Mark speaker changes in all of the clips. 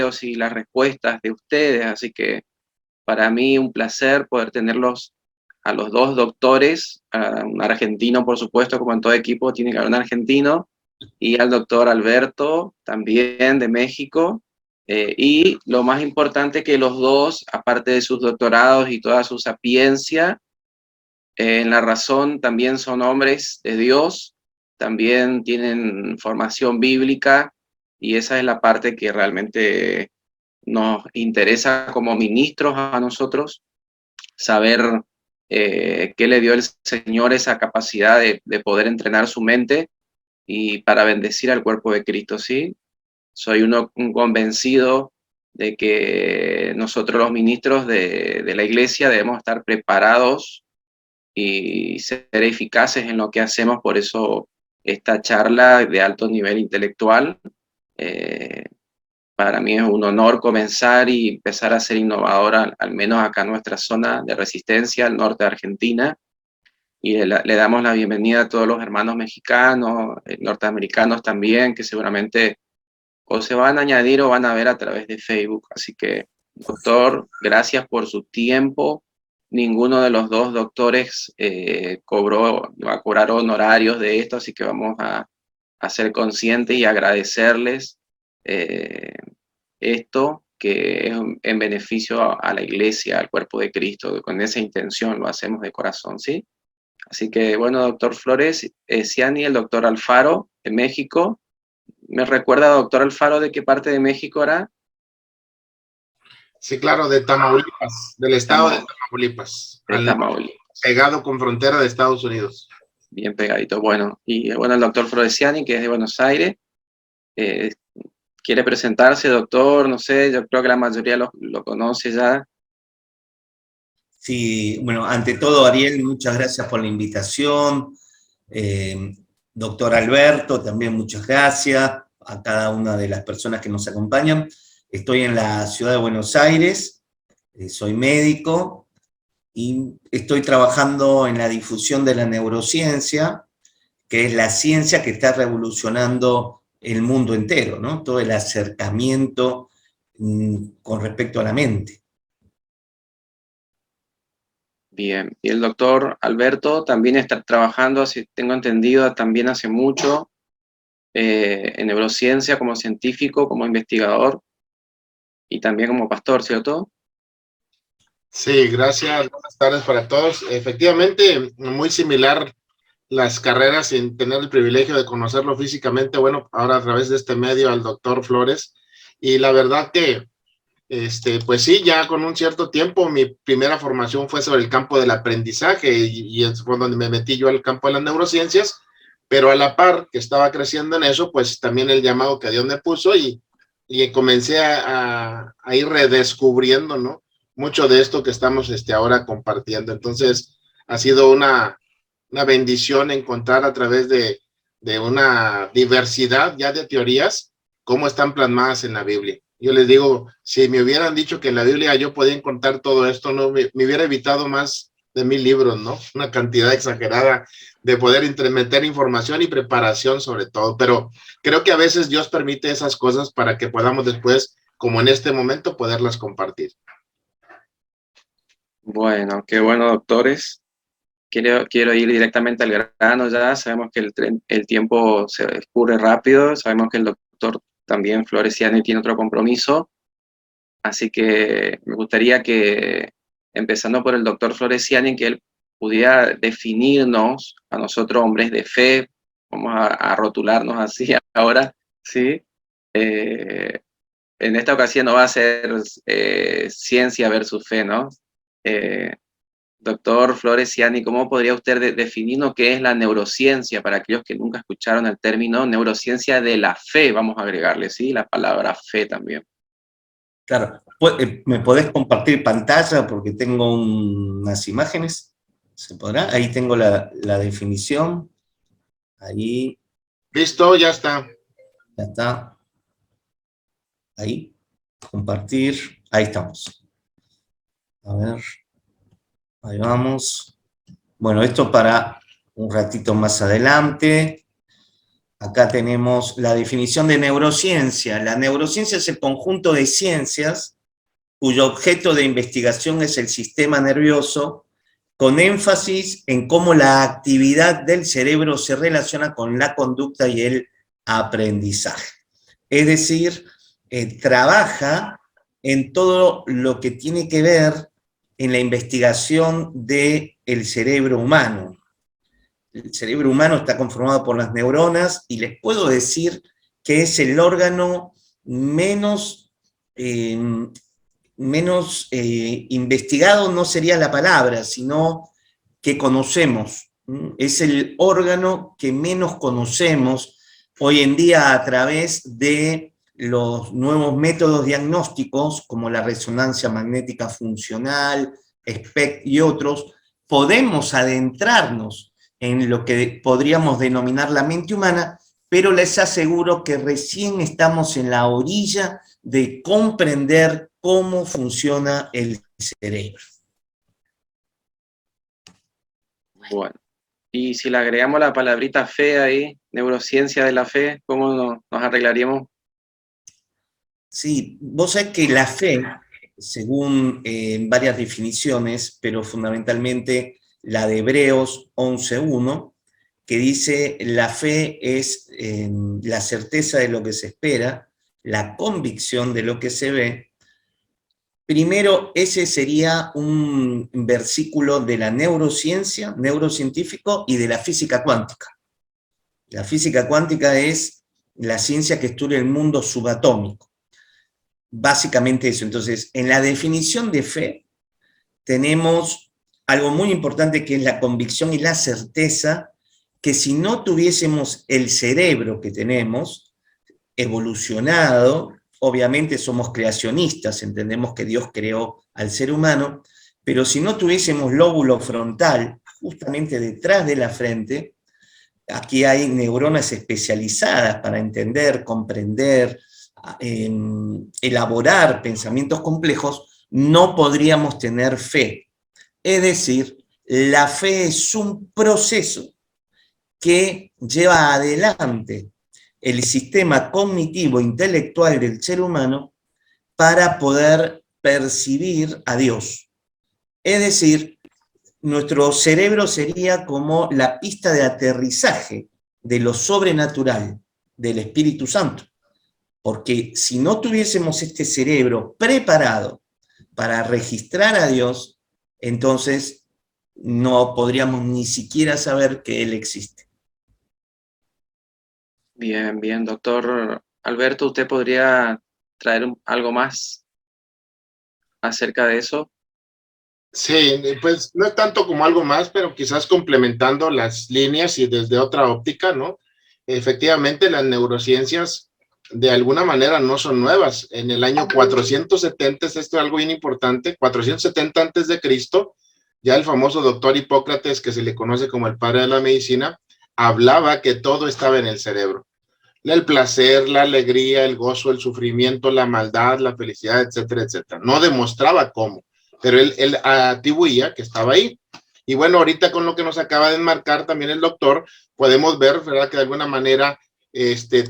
Speaker 1: comentarios y las respuestas de ustedes, así que para mí un placer poder tenerlos a los dos doctores, a un argentino por supuesto, como en todo equipo tiene que haber un argentino, y al doctor Alberto, también de México, y lo más importante que los dos, aparte de sus doctorados y toda su sapiencia, en la razón también son hombres de Dios, también tienen formación bíblica, y esa es la parte que realmente nos interesa como ministros a nosotros, saber qué le dio el Señor esa capacidad de poder entrenar su mente y para bendecir al cuerpo de Cristo, ¿sí? Soy un convencido de que nosotros los ministros de la iglesia debemos estar preparados y ser eficaces en lo que hacemos, por eso esta charla de alto nivel intelectual, eh, para mí es un honor comenzar y empezar a ser innovadora, al menos acá en nuestra zona de resistencia, al norte de Argentina, y le damos la bienvenida a todos los hermanos mexicanos, norteamericanos también, que seguramente o se van a añadir o van a ver a través de Facebook. Así que, doctor, gracias por su tiempo. Ninguno de los dos doctores va a cobrar honorarios de esto, así que vamos a ser conscientes y agradecerles eh, esto que es en beneficio a la iglesia, al cuerpo de Cristo. Con esa intención lo hacemos de corazón, ¿sí? Así que, bueno, doctor Flores, Ciani, el doctor Alfaro, de México. ¿Me recuerda, doctor Alfaro, de qué parte de México era?
Speaker 2: Sí, claro, de Tamaulipas, del estado de Tamaulipas,
Speaker 1: De
Speaker 2: al norte,
Speaker 1: Tamaulipas.
Speaker 2: pegado con frontera de Estados Unidos.
Speaker 1: Bien pegadito. Bueno, y bueno, el doctor Floresiani, que es de Buenos Aires, eh, quiere presentarse, doctor, no sé, yo creo que la mayoría lo conoce ya.
Speaker 3: Sí, bueno, ante todo, Ariel, muchas gracias por la invitación. Doctor Alberto, también muchas gracias a cada una de las personas que nos acompañan. Estoy en la ciudad de Buenos Aires, soy médico y estoy trabajando en la difusión de la neurociencia, que es la ciencia que está revolucionando el mundo entero, ¿no? Todo el acercamiento con respecto a la mente.
Speaker 1: Bien, y el doctor Alberto también está trabajando, así tengo entendido, también hace mucho en neurociencia como científico, como investigador y también como pastor, ¿cierto?
Speaker 2: Sí, gracias, buenas tardes para todos. Efectivamente, muy similar las carreras sin tener el privilegio de conocerlo físicamente, bueno, ahora a través de este medio al doctor Flores, y la verdad que, pues sí, ya con un cierto tiempo, mi primera formación fue sobre el campo del aprendizaje y fue donde me metí yo al campo de las neurociencias, pero a la par que estaba creciendo en eso, pues también el llamado que Dios me puso y comencé a ir redescubriendo, ¿no? Mucho de esto que estamos ahora compartiendo. Entonces, ha sido una bendición encontrar a través de una diversidad ya de teorías cómo están plasmadas en la Biblia. Yo les digo, si me hubieran dicho que en la Biblia yo podía encontrar todo esto, no me hubiera evitado más de 1000 libros, ¿no? Una cantidad exagerada de poder meter información y preparación sobre todo, pero creo que a veces Dios permite esas cosas para que podamos después, como en este momento, poderlas compartir.
Speaker 1: Bueno, qué bueno, doctores. Quiero ir directamente al grano ya. Sabemos que el tiempo se escurre rápido. Sabemos que el doctor también Floresiani tiene otro compromiso. Así que me gustaría que, empezando por el doctor Floresiani, que él pudiera definirnos a nosotros, hombres de fe, vamos a rotularnos así ahora, ¿sí? Eh, en esta ocasión no va a ser ciencia versus fe, ¿no? Eh, Doctor Floresiani, ¿cómo podría usted definirnos qué es la neurociencia para aquellos que nunca escucharon el término neurociencia de la fe? Vamos a agregarle, ¿sí? La palabra fe también.
Speaker 3: Claro, ¿me podés compartir pantalla? Porque tengo unas imágenes. ¿Se podrá? Ahí tengo la definición. Ahí.
Speaker 2: Listo, ya está.
Speaker 3: Ya está. Ahí. Compartir. Ahí estamos. A ver. Ahí vamos. Bueno, esto para un ratito más adelante. Acá tenemos la definición de neurociencia. La neurociencia es el conjunto de ciencias cuyo objeto de investigación es el sistema nervioso, con énfasis en cómo la actividad del cerebro se relaciona con la conducta y el aprendizaje. Es decir, trabaja en todo lo que tiene que ver en la investigación del cerebro humano. El cerebro humano está conformado por las neuronas y les puedo decir que es el órgano menos investigado, no sería la palabra, sino que conocemos. Es el órgano que menos conocemos hoy en día a través de los nuevos métodos diagnósticos, como la resonancia magnética funcional, SPECT y otros. Podemos adentrarnos en lo que podríamos denominar la mente humana, pero les aseguro que recién estamos en la orilla de comprender cómo funciona el cerebro.
Speaker 1: Bueno, y si le agregamos la palabrita fe ahí, neurociencia de la fe, ¿cómo nos arreglaríamos?
Speaker 3: Sí, vos sabés que la fe, según varias definiciones, pero fundamentalmente la de Hebreos 11.1, que dice la fe es la certeza de lo que se espera, la convicción de lo que se ve. Primero, ese sería un versículo de la neurociencia, neurocientífico, y de la física cuántica. La física cuántica es la ciencia que estudia el mundo subatómico. Básicamente eso. Entonces, en la definición de fe tenemos algo muy importante que es la convicción y la certeza que si no tuviésemos el cerebro que tenemos, evolucionado, obviamente somos creacionistas, entendemos que Dios creó al ser humano, pero si no tuviésemos lóbulo frontal, justamente detrás de la frente, aquí hay neuronas especializadas para entender, comprender, elaborar pensamientos complejos, no podríamos tener fe. Es decir, la fe es un proceso que lleva adelante el sistema cognitivo intelectual del ser humano para poder percibir a Dios. Es decir, nuestro cerebro sería como la pista de aterrizaje de lo sobrenatural del Espíritu Santo. Porque si no tuviésemos este cerebro preparado para registrar a Dios, entonces no podríamos ni siquiera saber que Él existe.
Speaker 1: Bien, bien, doctor Alberto, ¿usted podría traer algo más acerca de eso?
Speaker 2: Sí, pues no es tanto como algo más, pero quizás complementando las líneas y desde otra óptica, ¿no? Efectivamente, las neurociencias de alguna manera no son nuevas. En el año 470, esto es algo bien importante, 470 antes de Cristo, ya el famoso doctor Hipócrates, que se le conoce como el padre de la medicina, hablaba que todo estaba en el cerebro. El placer, la alegría, el gozo, el sufrimiento, la maldad, la felicidad, etcétera, etcétera. No demostraba cómo, pero él atribuía que estaba ahí. Y bueno, ahorita con lo que nos acaba de enmarcar también el doctor, podemos ver, ¿verdad?, que de alguna manera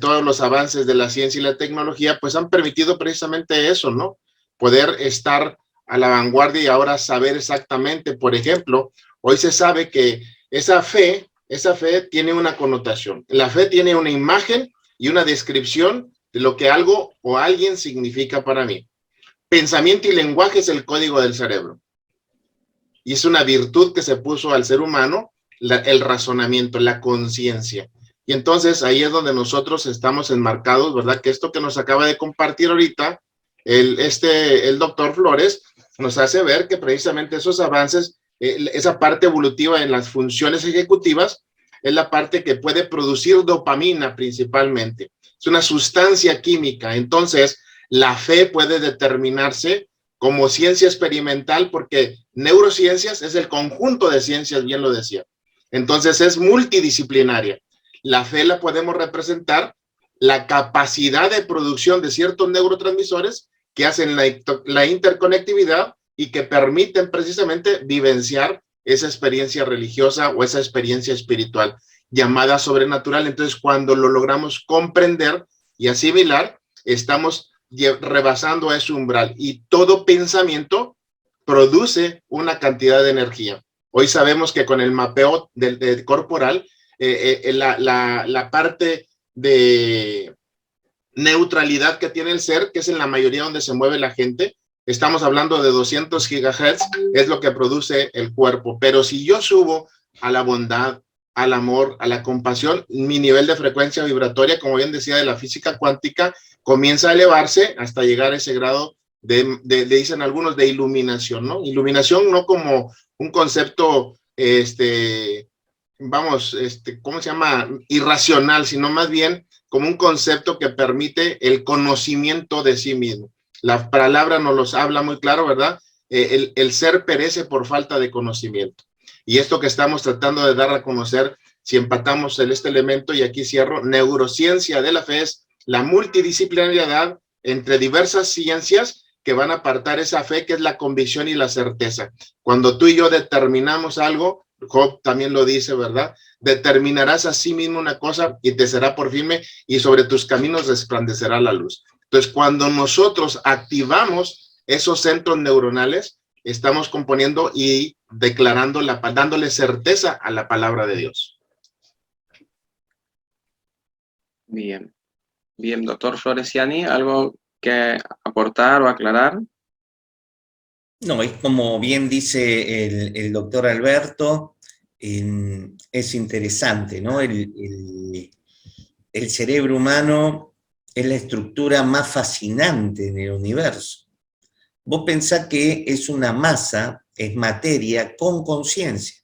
Speaker 2: todos los avances de la ciencia y la tecnología pues han permitido precisamente eso, ¿no? Poder estar a la vanguardia y ahora saber exactamente, por ejemplo, hoy se sabe que esa fe tiene una connotación. La fe tiene una imagen y una descripción de lo que algo o alguien significa para mí. Pensamiento y lenguaje es el código del cerebro. Y es una virtud que se puso al ser humano, el razonamiento, la conciencia. Y entonces ahí es donde nosotros estamos enmarcados, ¿verdad? Que esto que nos acaba de compartir ahorita, el doctor Flores, nos hace ver que precisamente esos avances, esa parte evolutiva en las funciones ejecutivas, es la parte que puede producir dopamina principalmente. Es una sustancia química. Entonces, la fe puede determinarse como ciencia experimental porque neurociencias es el conjunto de ciencias, bien lo decía. Entonces, es multidisciplinaria. La fe la podemos representar la capacidad de producción de ciertos neurotransmisores que hacen la interconectividad y que permiten precisamente vivenciar esa experiencia religiosa o esa experiencia espiritual. llamada sobrenatural. Entonces, cuando lo logramos comprender y asimilar, estamos rebasando ese umbral, y todo pensamiento produce una cantidad de energía. Hoy sabemos que con el mapeo del corporal, la parte de neutralidad que tiene el ser, que es en la mayoría donde se mueve la gente, estamos hablando de 200 gigahertz, es lo que produce el cuerpo. Pero si yo subo a la bondad, al amor, a la compasión, mi nivel de frecuencia vibratoria, como bien decía de la física cuántica, comienza a elevarse hasta llegar a ese grado dicen algunos, de iluminación, ¿no? Iluminación no como un concepto, ¿cómo se llama? Irracional, sino más bien como un concepto que permite el conocimiento de sí mismo. La palabra nos los habla muy claro, ¿verdad? El ser perece por falta de conocimiento. Y esto que estamos tratando de dar a conocer, si empatamos este elemento, y aquí cierro, neurociencia de la fe es la multidisciplinariedad entre diversas ciencias que van a apartar esa fe, que es la convicción y la certeza. Cuando tú y yo determinamos algo, Job también lo dice, ¿verdad? Determinarás a sí mismo una cosa y te será por firme, y sobre tus caminos resplandecerá la luz. Entonces, cuando nosotros activamos esos centros neuronales, estamos componiendo y declarando, dándole certeza a la palabra de Dios.
Speaker 1: Bien, bien, doctor Floresiani, ¿algo que aportar o aclarar?
Speaker 3: No, es como bien dice el doctor Alberto, es interesante, ¿no? El cerebro humano es la estructura más fascinante del universo. Vos pensás que es una masa, es materia con conciencia.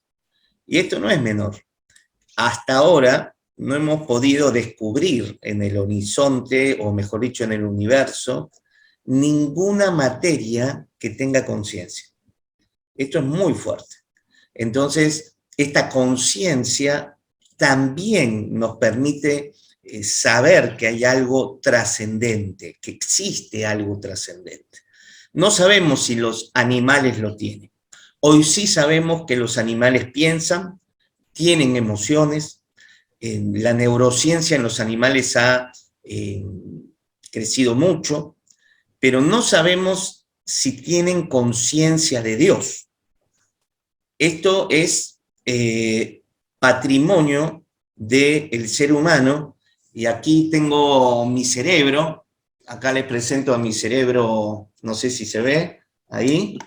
Speaker 3: Y esto no es menor. Hasta ahora no hemos podido descubrir en el horizonte, o mejor dicho, en el universo, ninguna materia que tenga conciencia. Esto es muy fuerte. Entonces, esta conciencia también nos permite saber que hay algo trascendente, que existe algo trascendente. No sabemos si los animales lo tienen. Hoy sí sabemos que los animales piensan, tienen emociones. La neurociencia en los animales ha crecido mucho, pero no sabemos si tienen conciencia de Dios. Esto es patrimonio del ser humano, y aquí tengo mi cerebro. Acá les presento a mi cerebro, no sé si se ve, ahí.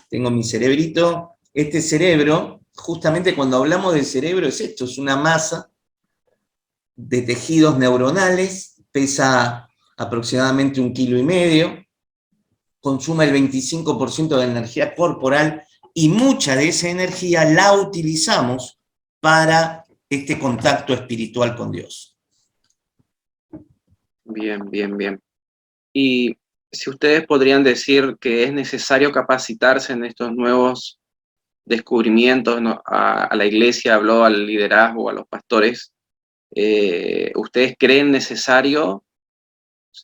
Speaker 3: Tengo mi cerebrito. Este cerebro, justamente cuando hablamos del cerebro, es esto, es una masa de tejidos neuronales, pesa aproximadamente 1,5 kilos, consume el 25% de la energía corporal, y mucha de esa energía la utilizamos para este contacto espiritual con Dios. Bien, bien, bien.
Speaker 1: Y si ustedes podrían decir que es necesario capacitarse en estos nuevos descubrimientos, ¿no? A la iglesia habló, al liderazgo, a los pastores. ¿Ustedes creen necesario,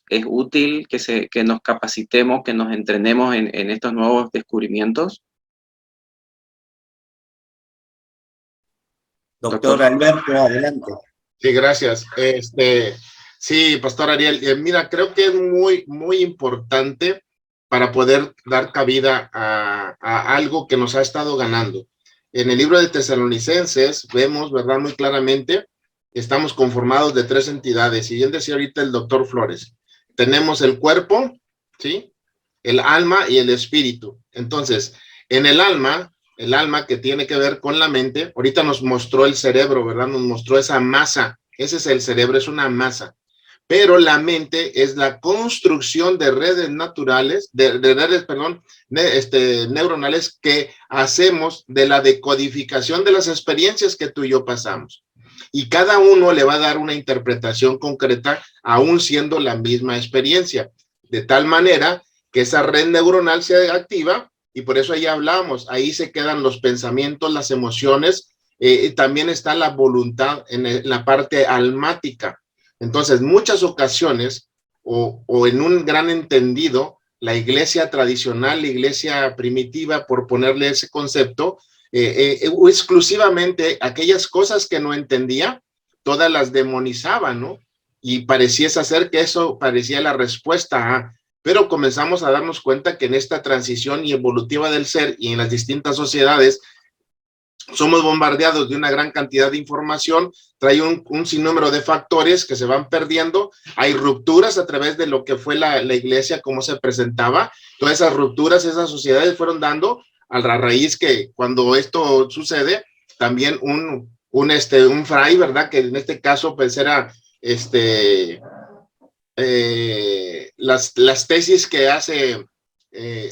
Speaker 1: es útil que nos capacitemos, que nos entrenemos en estos nuevos descubrimientos?
Speaker 3: Doctor Alberto, adelante.
Speaker 2: Sí, gracias. Sí, Pastor Ariel, mira, creo que es muy, muy importante para poder dar cabida a algo que nos ha estado ganando. En el libro de Tesalonicenses vemos, ¿verdad?, muy claramente, estamos conformados de 3 entidades, y bien decía ahorita el doctor Flores. Tenemos el cuerpo, ¿sí?, el alma y el espíritu. Entonces, en el alma que tiene que ver con la mente, ahorita nos mostró el cerebro, ¿verdad?, nos mostró esa masa. Ese es el cerebro, es una masa. Pero la mente es la construcción de redes naturales, neuronales, que hacemos de la decodificación de las experiencias que tú y yo pasamos. Y cada uno le va a dar una interpretación concreta, aún siendo la misma experiencia. De tal manera que esa red neuronal se activa, y por eso ahí hablamos, ahí se quedan los pensamientos, las emociones, también está la voluntad en la parte almática. Entonces, muchas ocasiones, o en un gran entendido, la iglesia tradicional, la iglesia primitiva, por ponerle ese concepto, exclusivamente aquellas cosas que no entendía, todas las demonizaba, ¿no? Y pareciese ser que eso parecía la respuesta a, pero comenzamos a darnos cuenta que en esta transición y evolutiva del ser y en las distintas sociedades somos bombardeados de una gran cantidad de información, trae un sinnúmero de factores que se van perdiendo, hay rupturas a través de lo que fue la iglesia, cómo se presentaba, todas esas rupturas, esas sociedades fueron dando a la raíz que cuando esto sucede, también un fray, ¿verdad? Que en este caso pues era las tesis que hace,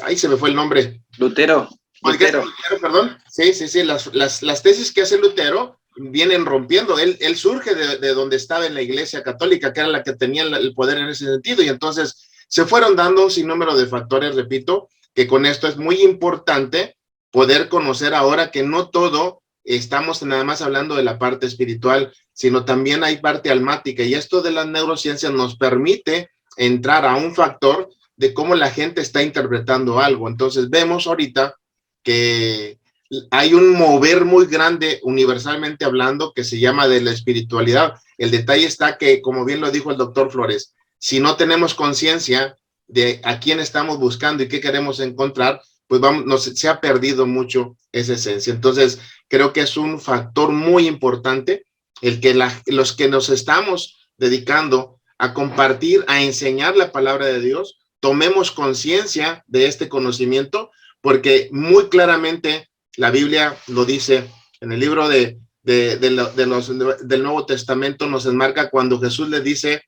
Speaker 2: ahí se me fue el nombre.
Speaker 1: Lutero.
Speaker 2: Lutero, perdón. Sí, las tesis que hace Lutero vienen rompiendo. Él surge de donde estaba en la Iglesia Católica, que era la que tenía el poder en ese sentido, y entonces se fueron dando un sinnúmero de factores, repito, que con esto es muy importante poder conocer ahora que no todo estamos nada más hablando de la parte espiritual, sino también hay parte almática, y esto de las neurociencias nos permite entrar a un factor de cómo la gente está interpretando algo. Entonces vemos ahorita que hay un mover muy grande universalmente hablando que se llama de la espiritualidad. El detalle está que, como bien lo dijo el doctor Flores, si no tenemos conciencia de a quién estamos buscando y qué queremos encontrar, pues se ha perdido mucho esa esencia. Entonces, creo que es un factor muy importante el que los que nos estamos dedicando a compartir, a enseñar la palabra de Dios, tomemos conciencia de este conocimiento, porque muy claramente la Biblia lo dice en el libro del Nuevo Testamento, nos enmarca cuando Jesús le dice,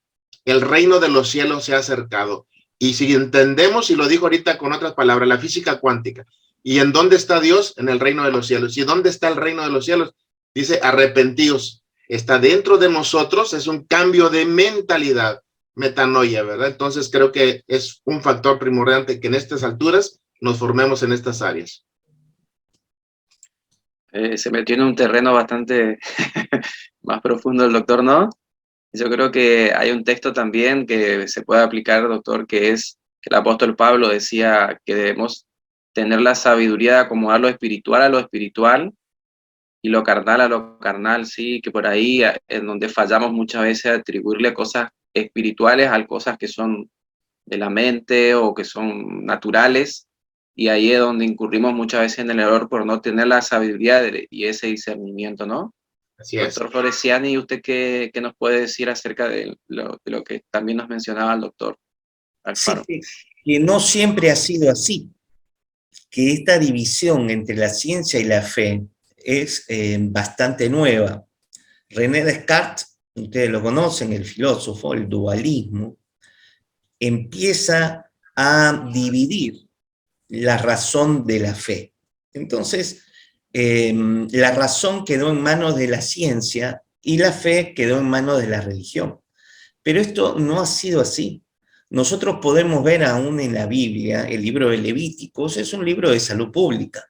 Speaker 2: el reino de los cielos se ha acercado. Y si entendemos, y lo dijo ahorita con otras palabras, la física cuántica, ¿y en dónde está Dios? En el reino de los cielos. ¿Y dónde está el reino de los cielos? Dice, arrepentíos. Está dentro de nosotros, es un cambio de mentalidad, metanoia, ¿verdad? Entonces creo que es un factor primordial que en estas alturas nos formemos en estas áreas.
Speaker 1: Se metió en un terreno bastante más profundo el doctor, ¿no? Yo creo que hay un texto también que se puede aplicar, doctor, que es que el apóstol Pablo decía que debemos tener la sabiduría de acomodar lo espiritual a lo espiritual y lo carnal a lo carnal, sí, que por ahí en donde fallamos muchas veces atribuirle cosas espirituales a cosas que son de la mente o que son naturales, y ahí es donde incurrimos muchas veces en el error por no tener la sabiduría y ese discernimiento, ¿no?
Speaker 2: Así es.
Speaker 1: Doctor Floresiani, ¿y usted qué nos puede decir acerca de lo que también nos mencionaba el doctor Alfaro?
Speaker 3: Sí, que no siempre ha sido así, que esta división entre la ciencia y la fe es bastante nueva. René Descartes, ustedes lo conocen, el filósofo, el dualismo, empieza a dividir la razón de la fe. Entonces, la razón quedó en manos de la ciencia y la fe quedó en manos de la religión. Pero esto no ha sido así. Nosotros podemos ver aún en la Biblia, el libro de Levíticos es un libro de salud pública.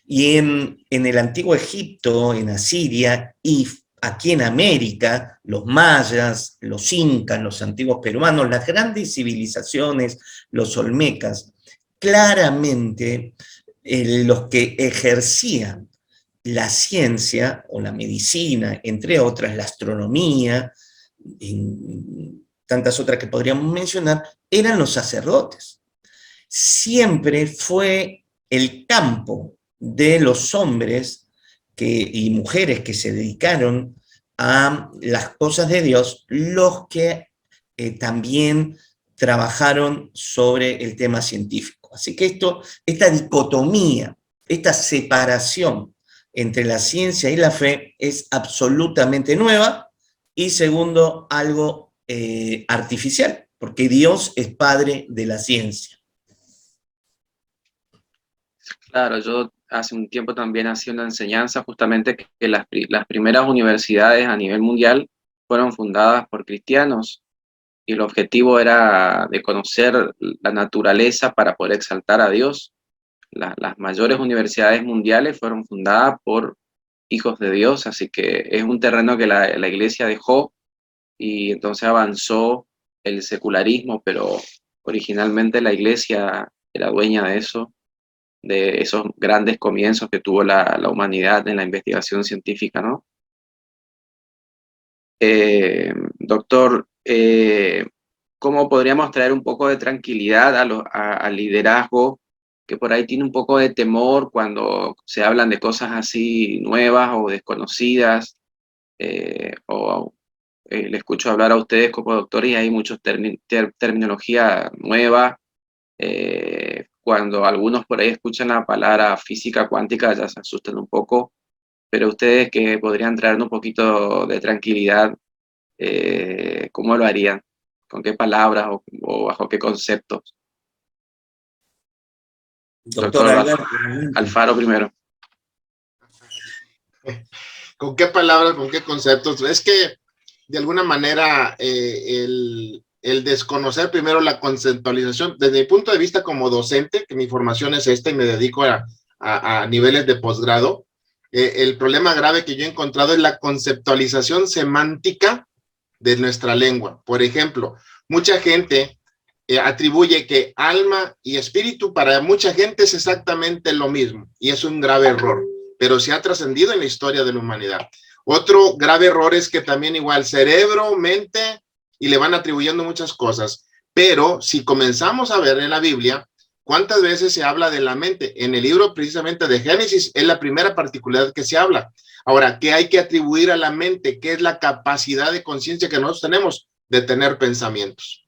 Speaker 3: Y en el antiguo Egipto, en Asiria y aquí en América, los mayas, los incas, los antiguos peruanos, las grandes civilizaciones, los olmecas, claramente los que ejercían la ciencia o la medicina, entre otras, la astronomía, tantas otras que podríamos mencionar, eran los sacerdotes. Siempre fue el campo de los hombres y mujeres que se dedicaron a las cosas de Dios, los que también trabajaron sobre el tema científico. Así que esta dicotomía, esta separación entre la ciencia y la fe es absolutamente nueva y, segundo, algo artificial, porque Dios es padre de la ciencia.
Speaker 1: Claro, yo hace un tiempo también hacía una enseñanza justamente que las primeras universidades a nivel mundial fueron fundadas por cristianos y el objetivo era de conocer la naturaleza para poder exaltar a Dios. Las mayores universidades mundiales fueron fundadas por hijos de Dios, así que es un terreno que la iglesia dejó y entonces avanzó el secularismo, pero originalmente la iglesia era dueña de eso. de esos grandes comienzos que tuvo la humanidad en la investigación científica, ¿no? Doctor, ¿cómo podríamos traer un poco de tranquilidad al liderazgo que por ahí tiene un poco de temor cuando se hablan de cosas así nuevas o desconocidas? Le escucho hablar a ustedes como doctores y hay mucha terminología nueva. Cuando algunos por ahí escuchan la palabra física cuántica ya se asustan un poco, pero ustedes que podrían traernos un poquito de tranquilidad, ¿cómo lo harían? ¿Con qué palabras o bajo qué conceptos?
Speaker 3: Doctor Alberto.
Speaker 2: Alfaro primero. ¿Con qué palabras, con qué conceptos? Es que de alguna manera el desconocer primero la conceptualización, desde mi punto de vista como docente, que mi formación es esta y me dedico a niveles de posgrado, el problema grave que yo he encontrado es la conceptualización semántica de nuestra lengua. Por ejemplo, mucha gente atribuye que alma y espíritu para mucha gente es exactamente lo mismo y es un grave error, pero se ha trascendido en la historia de la humanidad. Otro grave error es que también igual cerebro, mente, y le van atribuyendo muchas cosas. Pero si comenzamos a ver en la Biblia, ¿cuántas veces se habla de la mente? En el libro precisamente de Génesis es la primera particularidad que se habla. Ahora, ¿qué hay que atribuir a la mente? ¿Qué es la capacidad de conciencia que nosotros tenemos de tener pensamientos?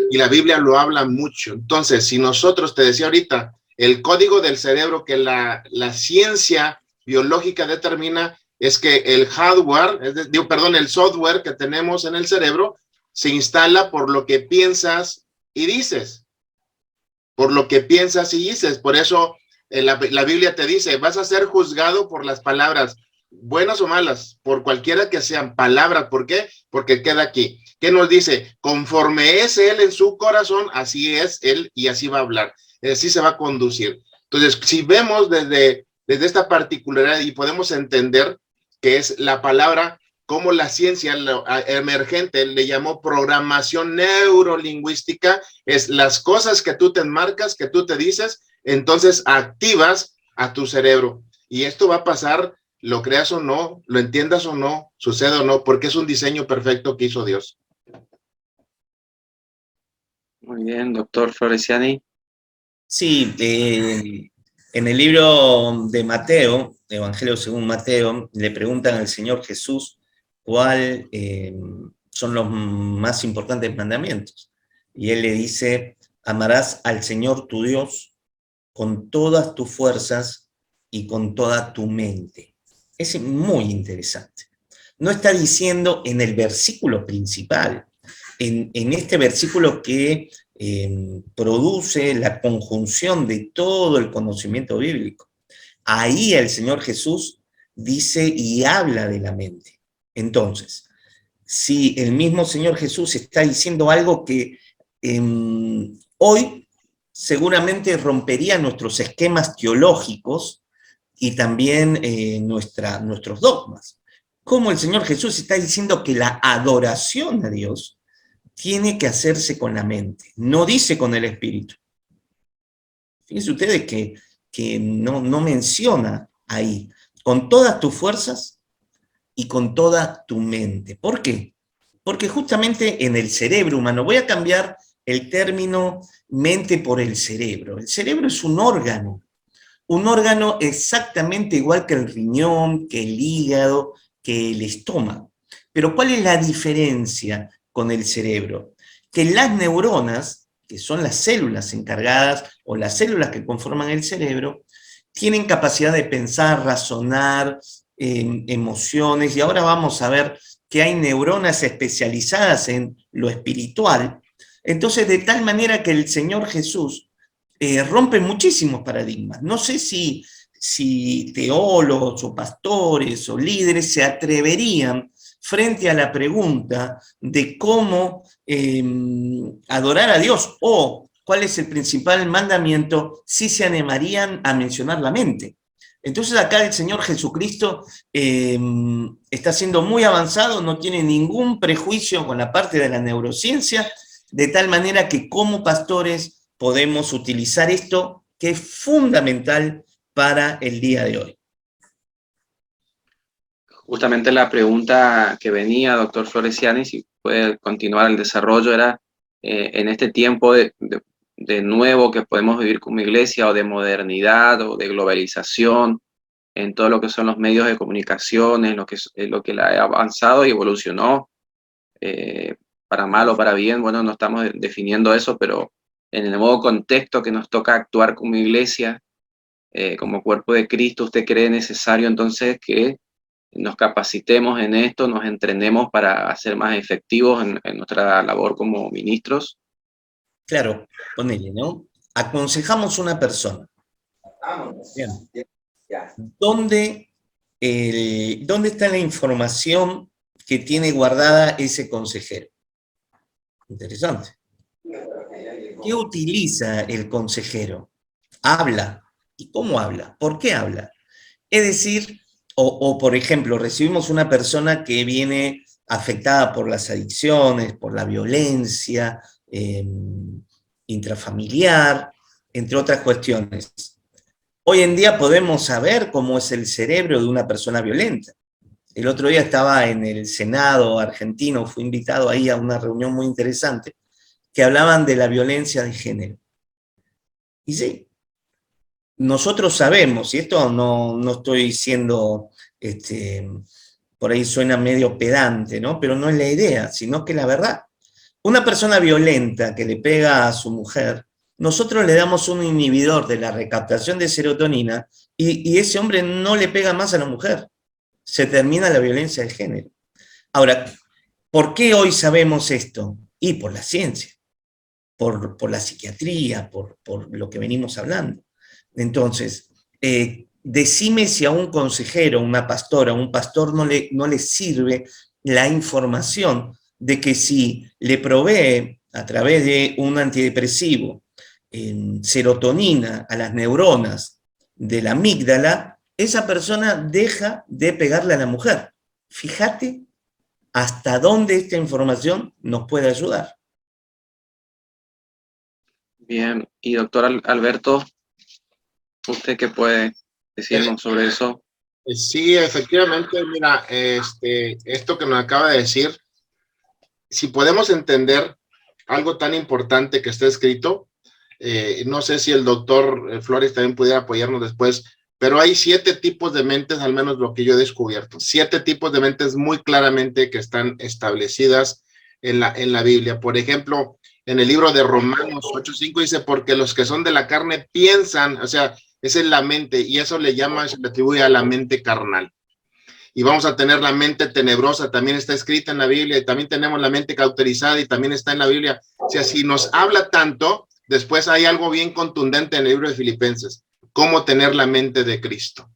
Speaker 2: Y la Biblia lo habla mucho. Entonces, si nosotros, te decía ahorita, el código del cerebro que la ciencia biológica determina es que el hardware, el software que tenemos en el cerebro se instala por lo que piensas y dices. Por lo que piensas y dices. Por eso la Biblia te dice, vas a ser juzgado por las palabras, buenas o malas, por cualquiera que sean palabras. ¿Por qué? Porque queda aquí. ¿Qué nos dice? Conforme es él en su corazón, así es él y así va a hablar. Así se va a conducir. Entonces, si vemos desde esta particularidad y podemos entender que es la palabra, como la ciencia emergente le llamó programación neurolingüística, es las cosas que tú te enmarcas, que tú te dices, entonces activas a tu cerebro. Y esto va a pasar, lo creas o no, lo entiendas o no, suceda o no, porque es un diseño perfecto que hizo Dios.
Speaker 1: Muy bien, doctor Floresiani.
Speaker 3: Sí, en el libro de Mateo, Evangelio según Mateo, le preguntan al Señor Jesús cuáles son los más importantes mandamientos. Y él le dice, amarás al Señor tu Dios con todas tus fuerzas y con toda tu mente. Es muy interesante. No está diciendo en el versículo principal, en este versículo que produce la conjunción de todo el conocimiento bíblico. Ahí el Señor Jesús dice y habla de la mente. Entonces, si el mismo Señor Jesús está diciendo algo que hoy seguramente rompería nuestros esquemas teológicos y también nuestros dogmas. Como el Señor Jesús está diciendo que la adoración a Dios tiene que hacerse con la mente, no dice con el espíritu. Fíjense ustedes que no menciona ahí, con todas tus fuerzas y con toda tu mente. ¿Por qué? Porque justamente en el cerebro humano, voy a cambiar el término mente por el cerebro. El cerebro es un órgano exactamente igual que el riñón, que el hígado, que el estómago. Pero ¿cuál es la diferencia con el cerebro? Que las neuronas, que son las células encargadas o las células que conforman el cerebro, tienen capacidad de pensar, razonar, emociones, y ahora vamos a ver que hay neuronas especializadas en lo espiritual. Entonces, de tal manera que el Señor Jesús rompe muchísimos paradigmas. No sé si teólogos o pastores o líderes se atreverían frente a la pregunta de cómo adorar a Dios o cuál es el principal mandamiento, si se animarían a mencionar la mente. Entonces acá el Señor Jesucristo está siendo muy avanzado, no tiene ningún prejuicio con la parte de la neurociencia, de tal manera que como pastores podemos utilizar esto que es fundamental para el día de hoy.
Speaker 1: Justamente la pregunta que venía, doctor Floresiani, si puede continuar el desarrollo, era en este tiempo de nuevo que podemos vivir como iglesia, o de modernidad, o de globalización, en todo lo que son los medios de comunicación, en lo que la ha avanzado y evolucionó, para mal o para bien, bueno, no estamos definiendo eso, pero en el nuevo contexto que nos toca actuar como iglesia, como cuerpo de Cristo, ¿usted cree necesario entonces que nos capacitemos en esto, nos entrenemos para ser más efectivos en nuestra labor como ministros?
Speaker 3: Claro, ponele, ¿no? Aconsejamos a una persona. Bien. ¿Dónde está la información que tiene guardada ese consejero? Interesante. ¿Qué utiliza el consejero? Habla. ¿Y cómo habla? ¿Por qué habla? Es decir, por ejemplo, recibimos una persona que viene afectada por las adicciones, por la violencia intrafamiliar, entre otras cuestiones. Hoy en día podemos saber cómo es el cerebro de una persona violenta. El otro día estaba en el Senado argentino, fui invitado ahí a una reunión muy interesante, que hablaban de la violencia de género. Y sí, nosotros sabemos, y esto no estoy siendo, por ahí suena medio pedante, ¿no? Pero no es la idea, sino que la verdad. Una persona violenta que le pega a su mujer, nosotros le damos un inhibidor de la recaptación de serotonina y ese hombre no le pega más a la mujer. Se termina la violencia de género. Ahora, ¿por qué hoy sabemos esto? Y por la ciencia, por la psiquiatría, por lo que venimos hablando. Entonces, decime si a un consejero, una pastora, un pastor no le sirve la información de que si le provee a través de un antidepresivo serotonina a las neuronas de la amígdala, esa persona deja de pegarle a la mujer. Fíjate hasta dónde esta información nos puede ayudar.
Speaker 1: Bien, y doctor Alberto, ¿usted qué puede decirnos sobre eso?
Speaker 2: Sí, efectivamente, mira, esto que nos acaba de decir, si podemos entender algo tan importante que está escrito, no sé si el doctor Flores también pudiera apoyarnos después, pero hay 7 tipos de mentes, al menos lo que yo he descubierto, 7 tipos de mentes muy claramente que están establecidas en la Biblia. Por ejemplo, en el libro de Romanos 8:5 dice, porque los que son de la carne piensan, o sea, esa es la mente, y eso se le atribuye a la mente carnal. Y vamos a tener la mente tenebrosa, también está escrita en la Biblia, y también tenemos la mente cauterizada, y también está en la Biblia. O sea, si nos habla tanto, después hay algo bien contundente en el libro de Filipenses, cómo tener la mente de Cristo.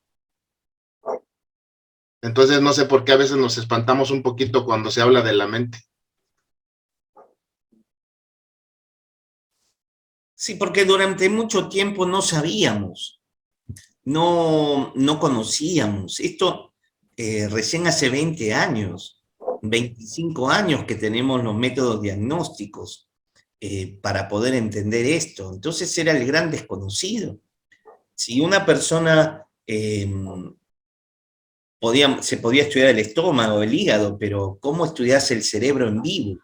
Speaker 2: Entonces, no sé por qué a veces nos espantamos un poquito cuando se habla de la mente.
Speaker 3: Sí, porque durante mucho tiempo no sabíamos, no conocíamos. Esto recién hace 20 años, 25 años que tenemos los métodos diagnósticos para poder entender esto. Entonces era el gran desconocido. Si una persona se podía estudiar el estómago, el hígado, pero ¿cómo estudiarse el cerebro en vivo?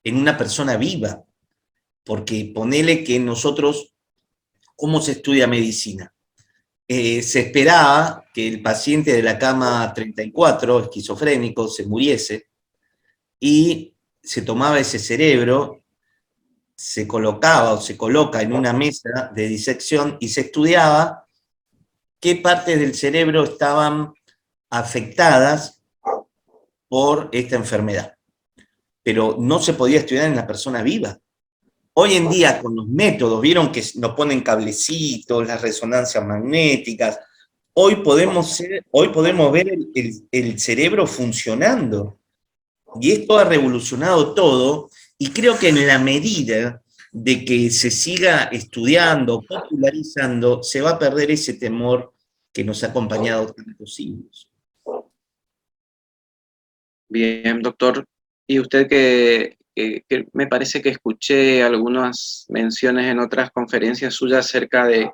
Speaker 3: En una persona viva. Porque ponele que nosotros, ¿cómo se estudia medicina? Se esperaba que el paciente de la cama 34, esquizofrénico, se muriese y se tomaba ese cerebro, se colocaba o se coloca en una mesa de disección y se estudiaba qué partes del cerebro estaban afectadas por esta enfermedad. Pero no se podía estudiar en la persona viva. Hoy en día, con los métodos, vieron que nos ponen cablecitos, las resonancias magnéticas, hoy podemos ver el cerebro funcionando. Y esto ha revolucionado todo, y creo que en la medida de que se siga estudiando, popularizando, se va a perder ese temor que nos ha acompañado tantos siglos.
Speaker 1: Bien, doctor. ¿Y usted qué que me parece que escuché algunas menciones en otras conferencias suyas acerca de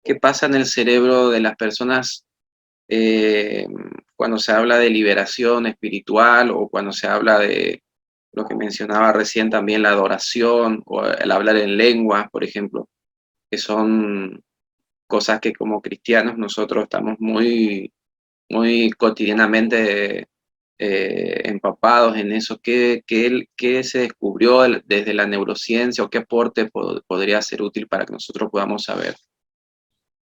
Speaker 1: qué pasa en el cerebro de las personas cuando se habla de liberación espiritual o cuando se habla de lo que mencionaba recién también, la adoración o el hablar en lenguas, por ejemplo, que son cosas que como cristianos nosotros estamos muy, muy cotidianamente empapados en eso. ¿Qué se descubrió desde la neurociencia o qué aporte podría ser útil para que nosotros podamos saber?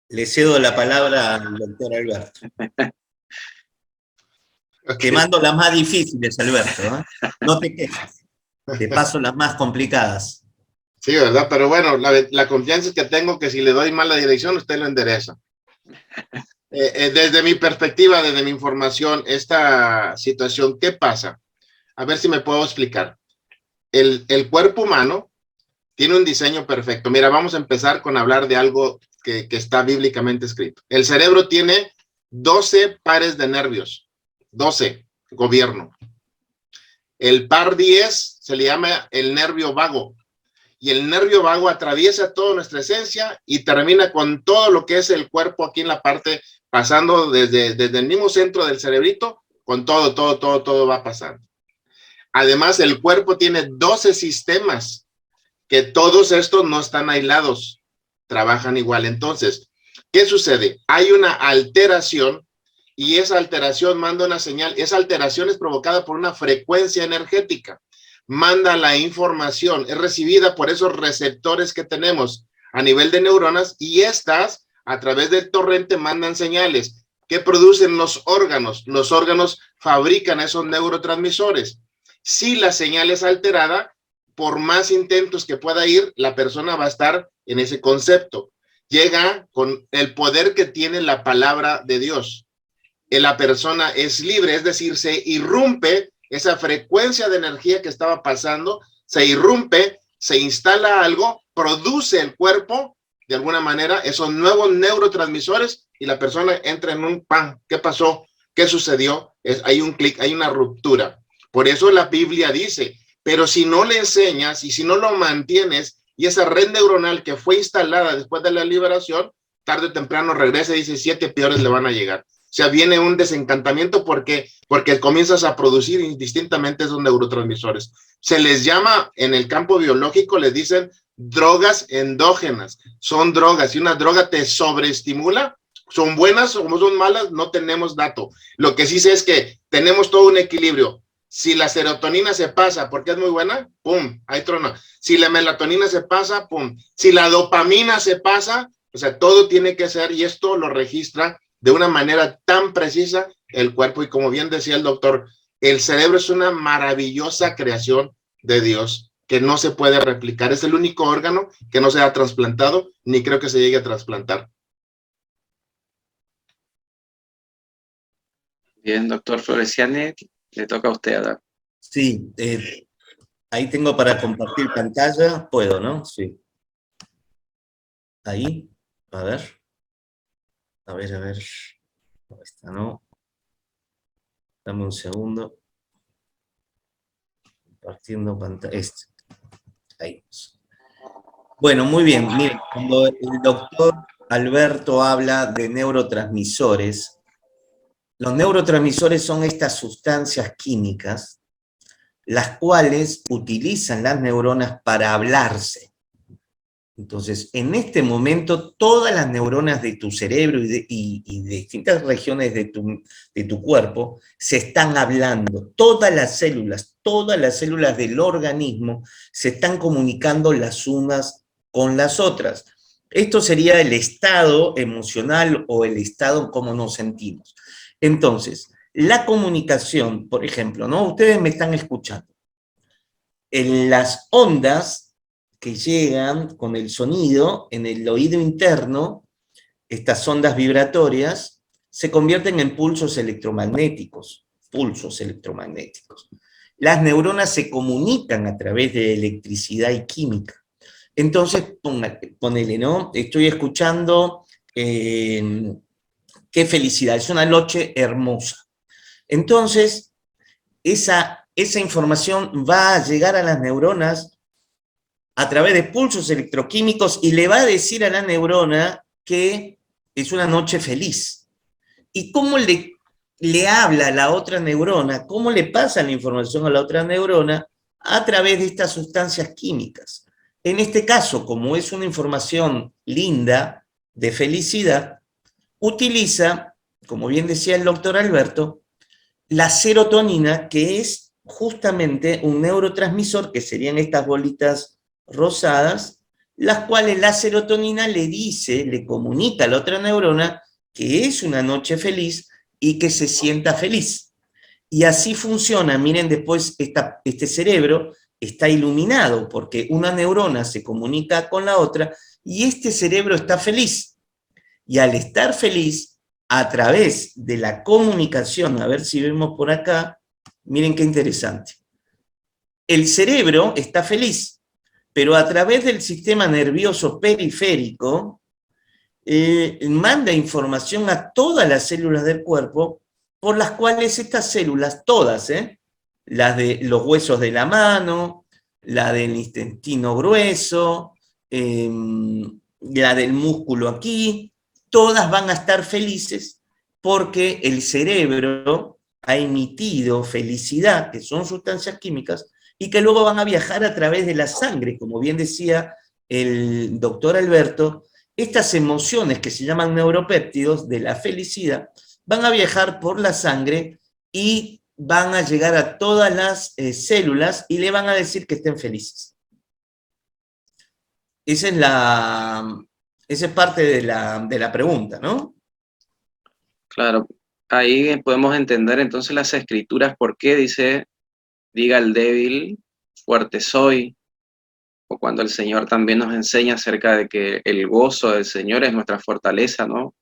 Speaker 3: Le cedo la palabra al doctor Alberto. Te mando las más difíciles, Alberto, ¿eh? No te quejes. Te paso las más complicadas.
Speaker 2: Sí, ¿verdad? Pero bueno, la confianza que tengo que si le doy mala dirección, usted lo endereza. Desde mi perspectiva, desde mi información, esta situación, ¿qué pasa? A ver si me puedo explicar. El cuerpo humano tiene un diseño perfecto. Mira, vamos a empezar con hablar de algo que está bíblicamente escrito. El cerebro tiene 12 pares de nervios, 12, gobierno. El par 10 se le llama el nervio vago. Y el nervio vago atraviesa toda nuestra esencia y termina con todo lo que es el cuerpo aquí en la parte, pasando desde el mismo centro del cerebrito, con todo va pasando. Además, el cuerpo tiene 12 sistemas, que todos estos no están aislados, trabajan igual. Entonces, ¿qué sucede? Hay una alteración y esa alteración manda una señal. Esa alteración es provocada por una frecuencia energética. Manda la información, es recibida por esos receptores que tenemos a nivel de neuronas y estas, a través del torrente, mandan señales que producen los órganos. Los órganos fabrican esos neurotransmisores. Si la señal es alterada, por más intentos que pueda ir, la persona va a estar en ese concepto. Llega con el poder que tiene la palabra de Dios. La persona es libre, es decir, se irrumpe esa frecuencia de energía que estaba pasando, se irrumpe, se instala algo, produce el cuerpo, de alguna manera, esos nuevos neurotransmisores y la persona entra en un pan. ¿Qué pasó? ¿Qué sucedió? Hay un clic, hay una ruptura. Por eso la Biblia dice, pero si no le enseñas y si no lo mantienes y esa red neuronal que fue instalada después de la liberación, tarde o temprano regresa y dice 7 peores le van a llegar. O sea, viene un desencantamiento porque comienzas a producir indistintamente esos neurotransmisores. Se les llama, en el campo biológico, les dicen drogas endógenas. Son drogas. Si una droga te sobreestimula, son buenas o son malas, no tenemos dato. Lo que sí sé es que tenemos todo un equilibrio. Si la serotonina se pasa porque es muy buena, pum, ahí trona. Si la melatonina se pasa, pum. Si la dopamina se pasa, o sea, todo tiene que ser, y esto lo registra de una manera tan precisa el cuerpo. Y como bien decía el doctor, el cerebro es una maravillosa creación de Dios que no se puede replicar. Es el único órgano que no se ha trasplantado, ni creo que se llegue a trasplantar.
Speaker 1: Bien, doctor Floresiani, le toca a usted hablar.
Speaker 3: Sí, ahí tengo para compartir pantalla. Puedo, ¿no? Sí. Ahí, a ver. A ver. Esta no. Dame un segundo. Compartiendo pantalla. Ahí. Bueno, muy bien. Miren, cuando el doctor Alberto habla de neurotransmisores, los neurotransmisores son estas sustancias químicas, las cuales utilizan las neuronas para hablarse. Entonces, en este momento, todas las neuronas de tu cerebro y de distintas regiones de tu cuerpo se están hablando. Todas las células del organismo se están comunicando las unas con las otras. Esto sería el estado emocional o el estado en cómo nos sentimos. Entonces, la comunicación, por ejemplo, ¿no? Ustedes me están escuchando. En las ondas que llegan con el sonido en el oído interno, estas ondas vibratorias, se convierten en pulsos electromagnéticos. Las neuronas se comunican a través de electricidad y química. Entonces, ponele, ¿no? Estoy escuchando, qué felicidad, es una noche hermosa. Entonces, esa esa información va a llegar a las neuronas a través de pulsos electroquímicos y le va a decir a la neurona que es una noche feliz. ¿Y cómo le habla a la otra neurona? ¿Cómo le pasa la información a la otra neurona? A través de estas sustancias químicas. En este caso, como es una información linda, de felicidad, utiliza, como bien decía el doctor Alberto, la serotonina, que es justamente un neurotransmisor, que serían estas bolitas rosadas, las cuales la serotonina le dice, le comunica a la otra neurona que es una noche feliz y que se sienta feliz. Y así funciona, miren después, este cerebro está iluminado porque una neurona se comunica con la otra y este cerebro está feliz. Y al estar feliz, a través de la comunicación, a ver si vemos por acá, miren qué interesante. El cerebro está feliz, pero a través del sistema nervioso periférico, manda información a todas las células del cuerpo, por las cuales estas células, todas, las de los huesos de la mano, la del intestino grueso, la del músculo aquí, todas van a estar felices porque el cerebro ha emitido felicidad, que son sustancias químicas, y que luego van a viajar a través de la sangre, como bien decía el doctor Alberto. Estas emociones que se llaman neuropéptidos de la felicidad van a viajar por la sangre y van a llegar a todas las células y le van a decir que estén felices. Esa es parte de la pregunta, ¿no?
Speaker 1: Claro, ahí podemos entender entonces las escrituras, por qué dice, diga el débil, fuerte soy, o cuando el Señor también nos enseña acerca de que el gozo del Señor es nuestra fortaleza, ¿no?